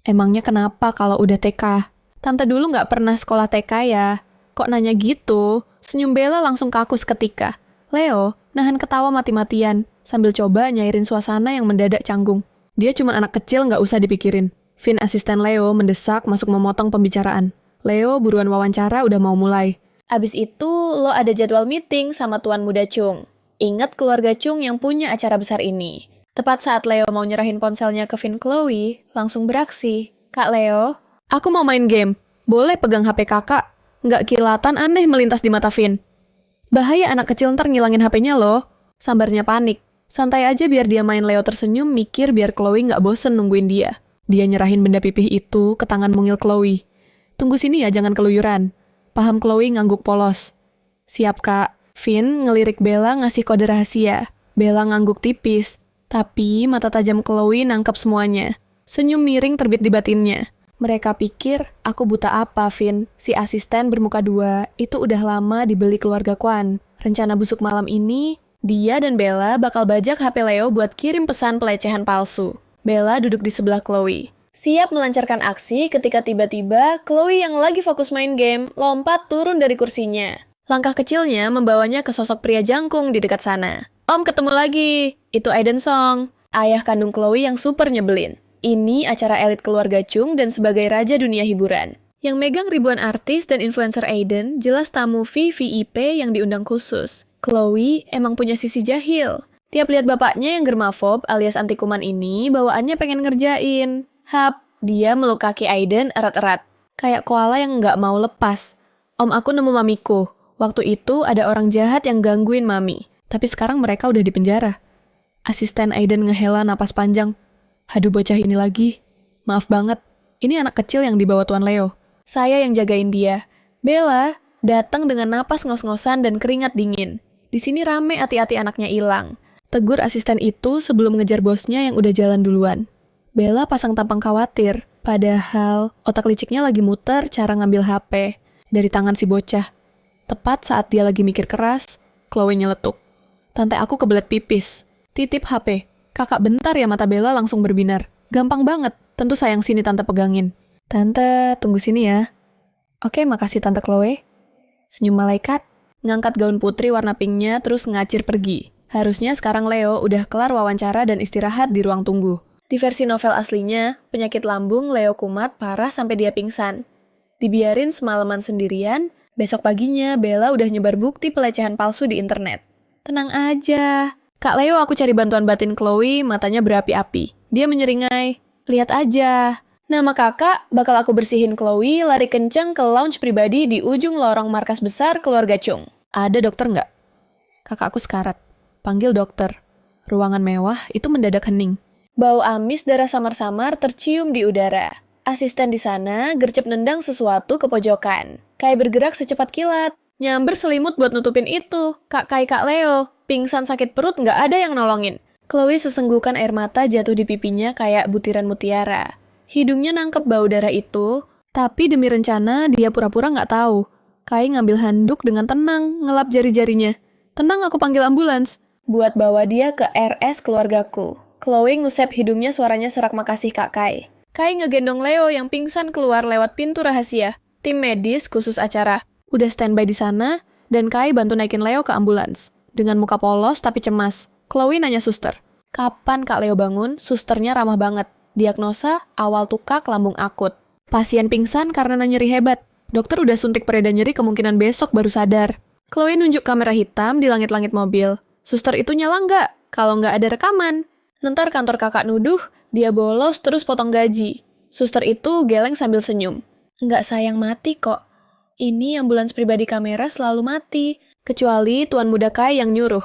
Emangnya kenapa kalau udah TK? Tante dulu gak pernah sekolah TK ya? Kok nanya gitu? Senyum Bella langsung kaku seketika. Leo nahan ketawa mati-matian sambil coba nyairin suasana yang mendadak canggung. Dia cuma anak kecil, nggak usah dipikirin. Finn, asisten Leo, mendesak masuk memotong pembicaraan. Leo buruan wawancara udah mau mulai. Abis itu lo ada jadwal meeting sama Tuan Muda Chung. Ingat keluarga Chung yang punya acara besar ini. Tepat saat Leo mau nyerahin ponselnya ke Finn, Chloe langsung beraksi. Kak Leo, aku mau main game. Boleh pegang HP kakak? Nggak kilatan aneh melintas di mata Finn. Bahaya anak kecil ntar ngilangin HP-nya loh. Sambarnya panik. Santai aja biar dia main. Leo tersenyum mikir biar Chloe nggak bosen nungguin dia. Dia nyerahin benda pipih itu ke tangan mungil Chloe. Tunggu sini ya, jangan keluyuran. Paham Chloe ngangguk polos. Siap kak. Finn ngelirik Bella ngasih kode rahasia. Bella ngangguk tipis. Tapi mata tajam Chloe nangkep semuanya. Senyum miring terbit di batinnya. Mereka pikir, aku buta apa, Finn? Si asisten bermuka dua, itu udah lama dibeli keluarga Kwan. Rencana busuk malam ini, dia dan Bella bakal bajak HP Leo buat kirim pesan pelecehan palsu. Bella duduk di sebelah Chloe. Siap melancarkan aksi ketika tiba-tiba Chloe yang lagi fokus main game lompat turun dari kursinya. Langkah kecilnya membawanya ke sosok pria jangkung di dekat sana. Om, ketemu lagi. Itu Aiden Song, ayah kandung Chloe yang super nyebelin. Ini acara elit keluarga Chung dan sebagai raja dunia hiburan. Yang megang ribuan artis dan influencer Aiden jelas tamu VVIP yang diundang khusus. Chloe emang punya sisi jahil. Tiap lihat bapaknya yang germafob alias anti kuman ini, bawaannya pengen ngerjain. Hap, dia meluk kaki Aiden erat-erat. Kayak koala yang nggak mau lepas. Om, aku nemu mamiku. Waktu itu ada orang jahat yang gangguin mami. Tapi sekarang mereka udah di penjara. Asisten Aiden ngehela napas panjang. Haduh, bocah ini lagi. Maaf banget. Ini anak kecil yang dibawa Tuan Leo. Saya yang jagain dia. Bella datang dengan napas ngos-ngosan dan keringat dingin. Di sini rame hati-hati anaknya hilang. Tegur asisten itu sebelum ngejar bosnya yang udah jalan duluan. Bella pasang tampang khawatir. Padahal otak liciknya lagi muter cara ngambil HP dari tangan si bocah. Tepat saat dia lagi mikir keras, Chloe nyeletuk. Tante aku kebelet pipis. Titip HP. Kakak bentar ya, mata Bella langsung berbinar. Gampang banget. Tentu sayang sini tante pegangin. Tante, tunggu sini ya. Oke, makasih Tante Chloe. Senyum malaikat. Ngangkat gaun putri warna pinknya terus ngacir pergi. Harusnya sekarang Leo udah kelar wawancara dan istirahat di ruang tunggu. Di versi novel aslinya, penyakit lambung Leo kumat parah sampai dia pingsan. Dibiarin semalaman sendirian, besok paginya Bella udah nyebar bukti pelecehan palsu di internet. Tenang aja. Kak Leo, aku cari bantuan batin Chloe, matanya berapi-api. Dia menyeringai. Lihat aja. Nama kakak bakal aku bersihin Chloe lari kenceng ke lounge pribadi di ujung lorong markas besar keluarga Chung. Ada dokter nggak? Kakak aku sekarat. Panggil dokter. Ruangan mewah itu mendadak hening. Bau amis darah samar-samar tercium di udara. Asisten di sana gercep nendang sesuatu ke pojokan. Kayak bergerak secepat kilat. Nyamber selimut buat nutupin itu. Kak Leo. Pingsan sakit perut nggak ada yang nolongin. Chloe sesenggukan air mata jatuh di pipinya kayak butiran mutiara. Hidungnya nangkep bau darah itu. Tapi demi rencana dia pura-pura nggak tahu. Kai ngambil handuk dengan tenang ngelap jari-jarinya. Tenang, aku panggil ambulans. Buat bawa dia ke RS keluargaku. Chloe ngusap hidungnya, suaranya serak makasih Kak Kai. Kai ngegendong Leo yang pingsan keluar lewat pintu rahasia. Tim medis khusus acara udah standby di sana, dan Kai bantu naikin Leo ke ambulans. Dengan muka polos tapi cemas, Chloe nanya suster. Kapan Kak Leo bangun? Susternya ramah banget. Diagnosa awal tukak lambung akut. Pasien pingsan karena nyeri hebat. Dokter udah suntik pereda nyeri, kemungkinan besok baru sadar. Chloe nunjuk kamera hitam di langit-langit mobil. Suster itu nyala nggak? Kalau nggak ada rekaman. Ntar kantor kakak nuduh, dia bolos terus potong gaji. Suster itu geleng sambil senyum. Nggak sayang mati kok. Ini ambulans pribadi kamera selalu mati. Kecuali Tuan Muda Kai yang nyuruh.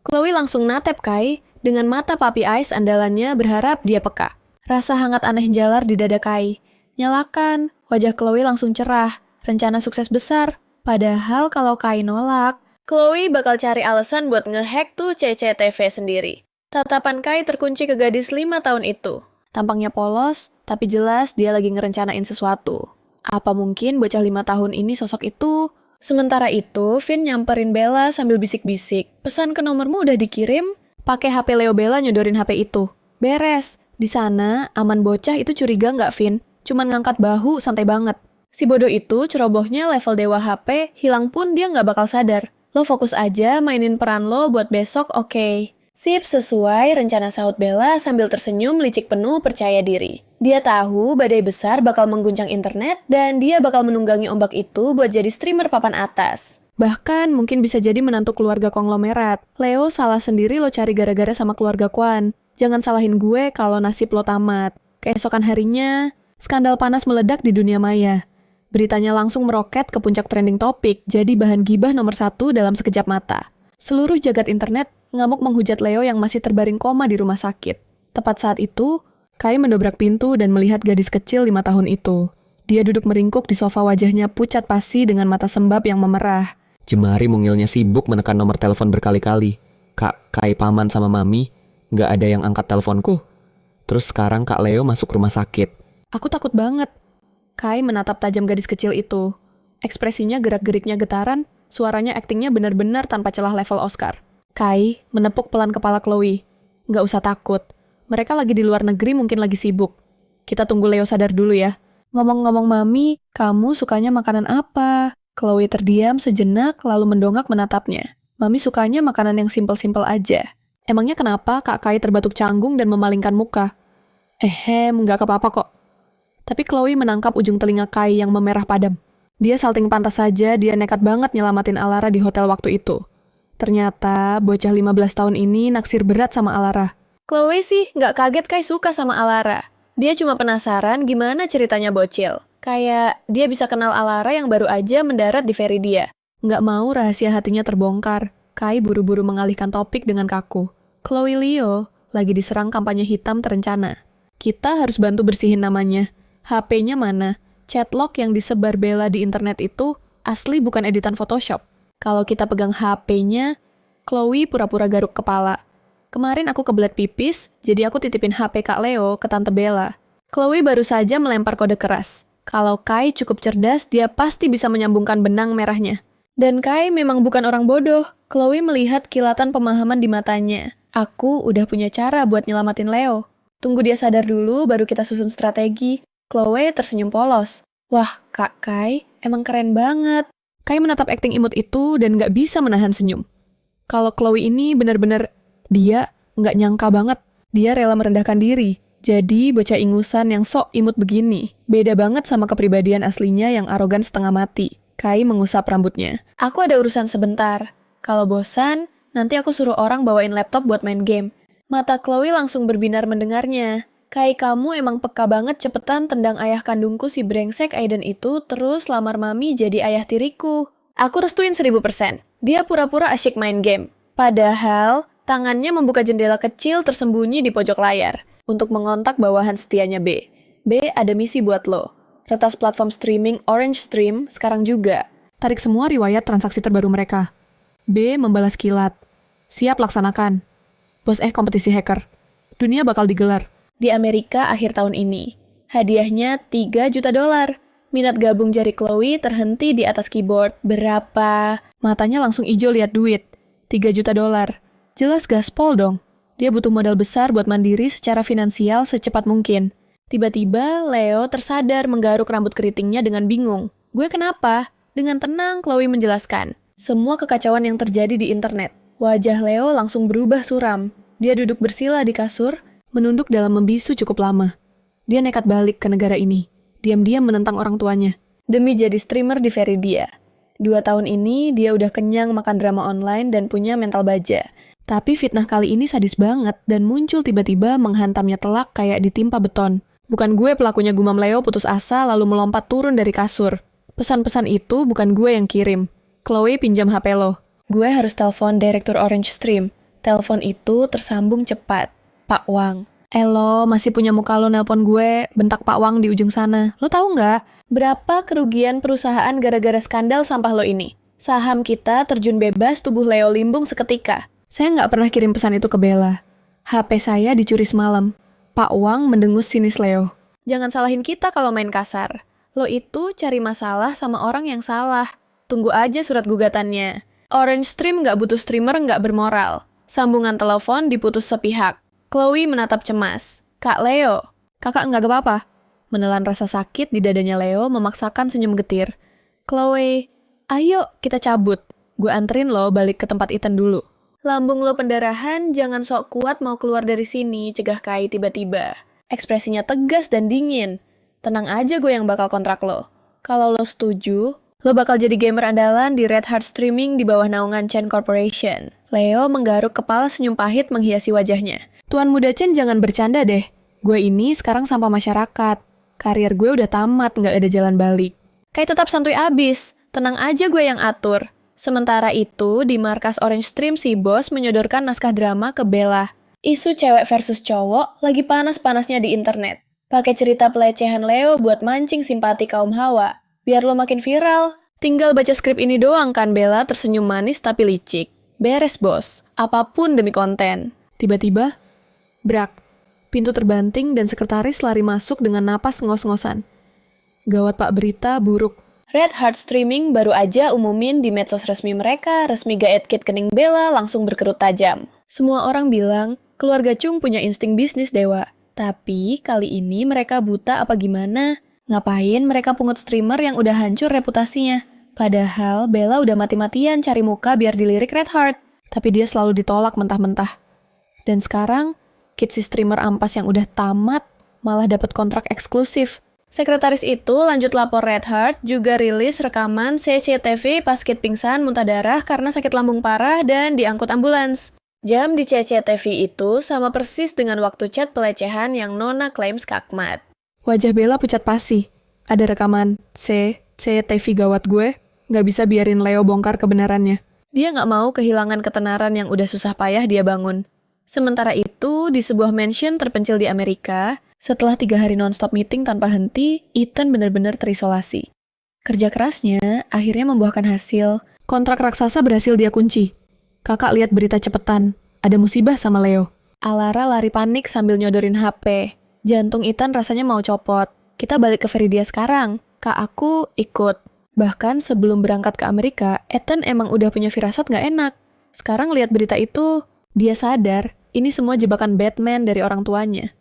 Chloe langsung natep Kai dengan mata puppy eyes andalannya berharap dia peka. Rasa hangat aneh jalar di dada Kai. Nyalakan, wajah Chloe langsung cerah. Rencana sukses besar. Padahal kalau Kai nolak, Chloe bakal cari alasan buat ngehack tuh CCTV sendiri. Tatapan Kai terkunci ke gadis 5 tahun itu. Tampangnya polos, tapi jelas dia lagi ngerencanain sesuatu. Apa mungkin bocah 5 tahun ini sosok itu? Sementara itu, Finn nyamperin Bella sambil bisik-bisik. Pesan ke nomormu udah dikirim? Pakai HP Leo. Bella nyodorin HP itu. Beres. Di sana, aman. Bocah itu curiga nggak, Finn? Cuman ngangkat bahu, santai banget. Si bodoh itu cerobohnya level dewa HP, hilang pun dia nggak bakal sadar. Lo fokus aja mainin peran lo buat besok, oke? Sip, sesuai rencana, sahut Bella sambil tersenyum licik penuh percaya diri. Dia tahu badai besar bakal mengguncang internet dan dia bakal menunggangi ombak itu buat jadi streamer papan atas. Bahkan mungkin bisa jadi menantu keluarga konglomerat. Leo salah sendiri lo cari gara-gara sama keluarga Kwan. Jangan salahin gue kalau nasib lo tamat. Keesokan harinya, skandal panas meledak di dunia maya. Beritanya langsung meroket ke puncak trending topik, jadi bahan gibah nomor 1 dalam sekejap mata. Seluruh jagat internet ngamuk menghujat Leo yang masih terbaring koma di rumah sakit. Tepat saat itu, Kai mendobrak pintu dan melihat gadis kecil 5 tahun itu. Dia duduk meringkuk di sofa, wajahnya pucat pasi dengan mata sembab yang memerah. Jemari mungilnya sibuk menekan nomor telepon berkali-kali. Kak, Kai paman sama mami, nggak ada yang angkat teleponku. Terus sekarang Kak Leo masuk rumah sakit. Aku takut banget. Kai menatap tajam gadis kecil itu. Ekspresinya gerak-geriknya getaran, suaranya aktingnya benar-benar tanpa celah level Oscar. Kai menepuk pelan kepala Chloe. Nggak usah takut. Mereka lagi di luar negeri, mungkin lagi sibuk. Kita tunggu Leo sadar dulu ya. Ngomong-ngomong Mami, kamu sukanya makanan apa? Chloe terdiam sejenak lalu mendongak menatapnya. Mami sukanya makanan yang simpel-simpel aja. Emangnya kenapa Kak Kai terbatuk canggung dan memalingkan muka? Nggak apa-apa kok. Tapi Chloe menangkap ujung telinga Kai yang memerah padam. Dia salting pantas saja, dia nekat banget nyelamatin Alara di hotel waktu itu. Ternyata bocah 15 tahun ini naksir berat sama Alara. Chloe sih nggak kaget Kai suka sama Alara. Dia cuma penasaran gimana ceritanya bocil. Kayak dia bisa kenal Alara yang baru aja mendarat di ferry dia. Nggak mau rahasia hatinya terbongkar. Kai buru-buru mengalihkan topik dengan kaku. Chloe Leo lagi diserang kampanye hitam terencana. Kita harus bantu bersihin namanya. HP-nya mana? Chatlog yang disebar Bella di internet itu asli bukan editan Photoshop. Kalau kita pegang HP-nya, Chloe pura-pura garuk kepala. Kemarin aku kebelet pipis, jadi aku titipin HP Kak Leo ke Tante Bella. Chloe baru saja melempar kode keras. Kalau Kai cukup cerdas, dia pasti bisa menyambungkan benang merahnya. Dan Kai memang bukan orang bodoh. Chloe melihat kilatan pemahaman di matanya. Aku udah punya cara buat nyelamatin Leo. Tunggu dia sadar dulu, baru kita susun strategi. Chloe tersenyum polos. Wah, Kak Kai, emang keren banget. Kai menatap akting imut itu dan gak bisa menahan senyum. Kalau Chloe ini benar-benar, dia gak nyangka banget. Dia rela merendahkan diri. Jadi bocah ingusan yang sok imut begini. Beda banget sama kepribadian aslinya yang arogan setengah mati. Kai mengusap rambutnya. Aku ada urusan sebentar. Kalau bosan, nanti aku suruh orang bawain laptop buat main game. Mata Chloe langsung berbinar mendengarnya. Kai, kamu emang peka banget, cepetan tendang ayah kandungku si brengsek Aiden itu, terus lamar mami jadi ayah tiriku. Aku restuin 1000%. Dia pura-pura asyik main game. Padahal, tangannya membuka jendela kecil tersembunyi di pojok layar untuk mengontak bawahan setianya B. B, ada misi buat lo. Retas platform streaming Orange Stream sekarang juga. Tarik semua riwayat transaksi terbaru mereka. B membalas kilat. Siap laksanakan. Bos kompetisi hacker. Dunia bakal digelar di Amerika akhir tahun ini. Hadiahnya $3 juta. Minat gabung jari Chloe terhenti di atas keyboard. Berapa? Matanya langsung ijo lihat duit. $3 juta. Jelas gaspol dong. Dia butuh modal besar buat mandiri secara finansial secepat mungkin. Tiba-tiba Leo tersadar menggaruk rambut keritingnya dengan bingung. Gue kenapa? Dengan tenang Chloe menjelaskan. Semua kekacauan yang terjadi di internet. Wajah Leo langsung berubah suram. Dia duduk bersila di kasur, menunduk dalam membisu cukup lama. Dia nekat balik ke negara ini. Diam-diam menentang orang tuanya. Demi jadi streamer di ferry dia. 2 tahun ini dia udah kenyang makan drama online dan punya mental baja. Tapi fitnah kali ini sadis banget dan muncul tiba-tiba menghantamnya telak kayak ditimpa beton. Bukan gue pelakunya, gumam Leo putus asa lalu melompat turun dari kasur. Pesan-pesan itu bukan gue yang kirim. Chloe, pinjam HP lo. Gue harus telepon direktur Orange Stream. Telepon itu tersambung cepat. Pak Wang. Elo, masih punya muka lo nelpon gue, bentak Pak Wang di ujung sana. Lo tahu nggak, berapa kerugian perusahaan gara-gara skandal sampah lo ini? Saham kita terjun bebas, tubuh Leo limbung seketika. Saya nggak pernah kirim pesan itu ke Bella. HP saya dicuri semalam. Pak Wang mendengus sinis Leo. Jangan salahin kita kalau main kasar. Lo itu cari masalah sama orang yang salah. Tunggu aja surat gugatannya. Orange Stream nggak butuh streamer nggak bermoral. Sambungan telepon diputus sepihak. Chloe menatap cemas. Kak Leo, kakak nggak apa-apa? Menelan rasa sakit di dadanya Leo memaksakan senyum getir. Chloe, ayo kita cabut. Gue anterin lo balik ke tempat Ethan dulu. Lambung lo pendarahan, jangan sok kuat mau keluar dari sini, cegah Kai tiba-tiba. Ekspresinya tegas dan dingin. Tenang aja gue yang bakal kontrak lo. Kalau lo setuju, lo bakal jadi gamer andalan di Red Heart Streaming di bawah naungan Chen Corporation. Leo menggaruk kepala senyum pahit menghiasi wajahnya. Tuan muda Chen jangan bercanda deh. Gue ini sekarang sampah masyarakat. Karir gue udah tamat, nggak ada jalan balik. Kayak tetap santuy abis, tenang aja gue yang atur. Sementara itu, di markas Orange Stream si bos menyodorkan naskah drama ke Bella. Isu cewek versus cowok lagi panas-panasnya di internet. Pakai cerita pelecehan Leo buat mancing simpati kaum hawa. Biar lo makin viral. Tinggal baca skrip ini doang kan Bella tersenyum manis tapi licik. Beres bos, apapun demi konten. Tiba-tiba, brak. Pintu terbanting dan sekretaris lari masuk dengan napas ngos-ngosan. Gawat pak, berita buruk. Red Heart Streaming baru aja umumin di medsos resmi mereka, resmi gaet kit kening Bella langsung berkerut tajam. Semua orang bilang, keluarga Chung punya insting bisnis dewa. Tapi kali ini mereka buta apa gimana? Ngapain mereka pungut streamer yang udah hancur reputasinya? Padahal Bella udah mati-matian cari muka biar dilirik Red Heart. Tapi dia selalu ditolak mentah-mentah. Dan sekarang, kit si streamer ampas yang udah tamat malah dapat kontrak eksklusif. Sekretaris itu lanjut lapor Red Heart, juga rilis rekaman CCTV pas Kit pingsan muntah darah karena sakit lambung parah dan diangkut ambulans. Jam di CCTV itu sama persis dengan waktu chat pelecehan yang Nona klaim skakmat. Wajah Bella pucat pasi. Ada rekaman CCTV gawat gue, nggak bisa biarin Leo bongkar kebenarannya. Dia nggak mau kehilangan ketenaran yang udah susah payah dia bangun. Sementara itu, di sebuah mansion terpencil di Amerika, setelah 3 hari non-stop meeting tanpa henti, Ethan benar-benar terisolasi. Kerja kerasnya akhirnya membuahkan hasil. Kontrak raksasa berhasil dia kunci. Kakak lihat berita cepetan, ada musibah sama Leo. Alara lari panik sambil nyodorin HP. Jantung Ethan rasanya mau copot. Kita balik ke Veridia sekarang. Kak aku ikut. Bahkan sebelum berangkat ke Amerika, Ethan emang udah punya firasat gak enak. Sekarang lihat berita itu, dia sadar ini semua jebakan Batman dari orang tuanya.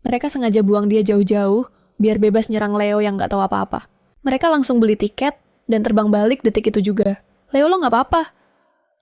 Mereka sengaja buang dia jauh-jauh, biar bebas nyerang Leo yang gak tahu apa-apa. Mereka langsung beli tiket, dan terbang balik detik itu juga. Leo lo gak apa-apa.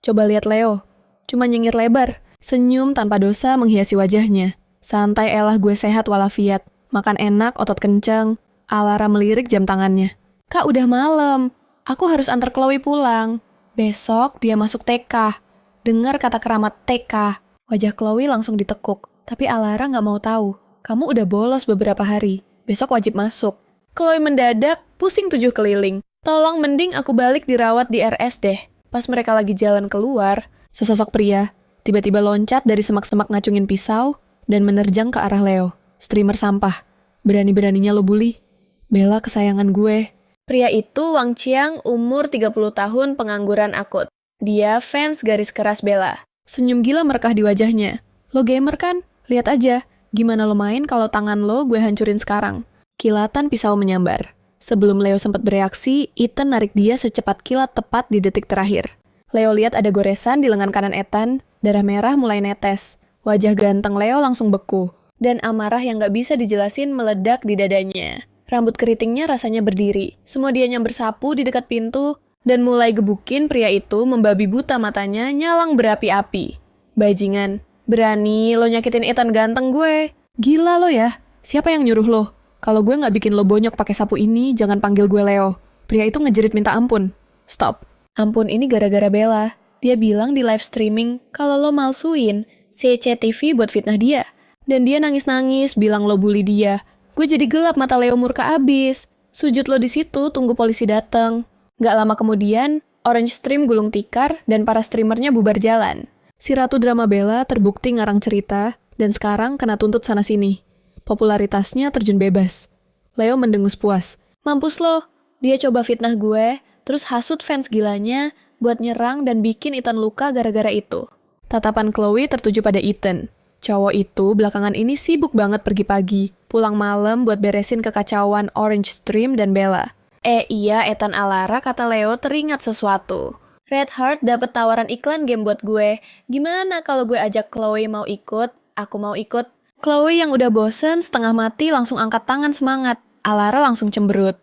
Coba lihat Leo. Cuma nyengir lebar. Senyum tanpa dosa menghiasi wajahnya. Santai elah gue sehat walafiat. Makan enak, otot kenceng. Alara melirik jam tangannya. Kak udah malam. Aku harus antar Chloe pulang. Besok dia masuk TK. Dengar kata keramat TK. Wajah Chloe langsung ditekuk. Tapi Alara gak mau tahu. Kamu udah bolos beberapa hari. Besok wajib masuk. Chloe mendadak, pusing 7 keliling. Tolong mending aku balik dirawat di RS deh. Pas mereka lagi jalan keluar, sesosok pria tiba-tiba loncat dari semak-semak ngacungin pisau dan menerjang ke arah Leo. Streamer sampah. Berani-beraninya lo bully. Bella kesayangan gue. Pria itu Wang Qiang, umur 30 tahun, pengangguran akut. Dia fans garis keras Bella. Senyum gila merekah di wajahnya. Lo gamer kan? Lihat aja. Gimana lo main kalau tangan lo gue hancurin sekarang? Kilatan pisau menyambar. Sebelum Leo sempat bereaksi, Ethan narik dia secepat kilat tepat di detik terakhir. Leo lihat ada goresan di lengan kanan Ethan, darah merah mulai netes. Wajah ganteng Leo langsung beku. Dan amarah yang gak bisa dijelasin meledak di dadanya. Rambut keritingnya rasanya berdiri. Semua dianya bersapu di dekat pintu, dan mulai gebukin pria itu membabi buta matanya nyalang berapi-api. Bajingan. Berani lo nyakitin Ethan ganteng gue. Gila lo ya. Siapa yang nyuruh lo? Kalau gue nggak bikin lo bonyok pakai sapu ini, jangan panggil gue Leo. Pria itu ngejerit minta ampun. Stop. Ampun ini gara-gara Bella. Dia bilang di live streaming kalau lo malsuin CCTV buat fitnah dia. Dan dia nangis-nangis bilang lo bully dia. Gue jadi gelap mata Leo murka abis. Sujud lo di situ tunggu polisi dateng. Nggak lama kemudian, Orange Stream gulung tikar dan para streamernya bubar jalan. Si Ratu Drama Bella terbukti ngarang cerita, dan sekarang kena tuntut sana-sini. Popularitasnya terjun bebas. Leo mendengus puas. Mampus lo, dia coba fitnah gue, terus hasut fans gilanya buat nyerang dan bikin Ethan luka gara-gara itu. Tatapan Chloe tertuju pada Ethan. Cowok itu belakangan ini sibuk banget pergi pagi, pulang malam buat beresin kekacauan Orange Stream dan Bella. Iya, Ethan Alara, kata Leo teringat sesuatu. Red Heart dapat tawaran iklan game buat gue. Gimana kalau gue ajak Chloe mau ikut? Aku mau ikut. Chloe yang udah bosen, setengah mati langsung angkat tangan semangat. Alara langsung cemberut.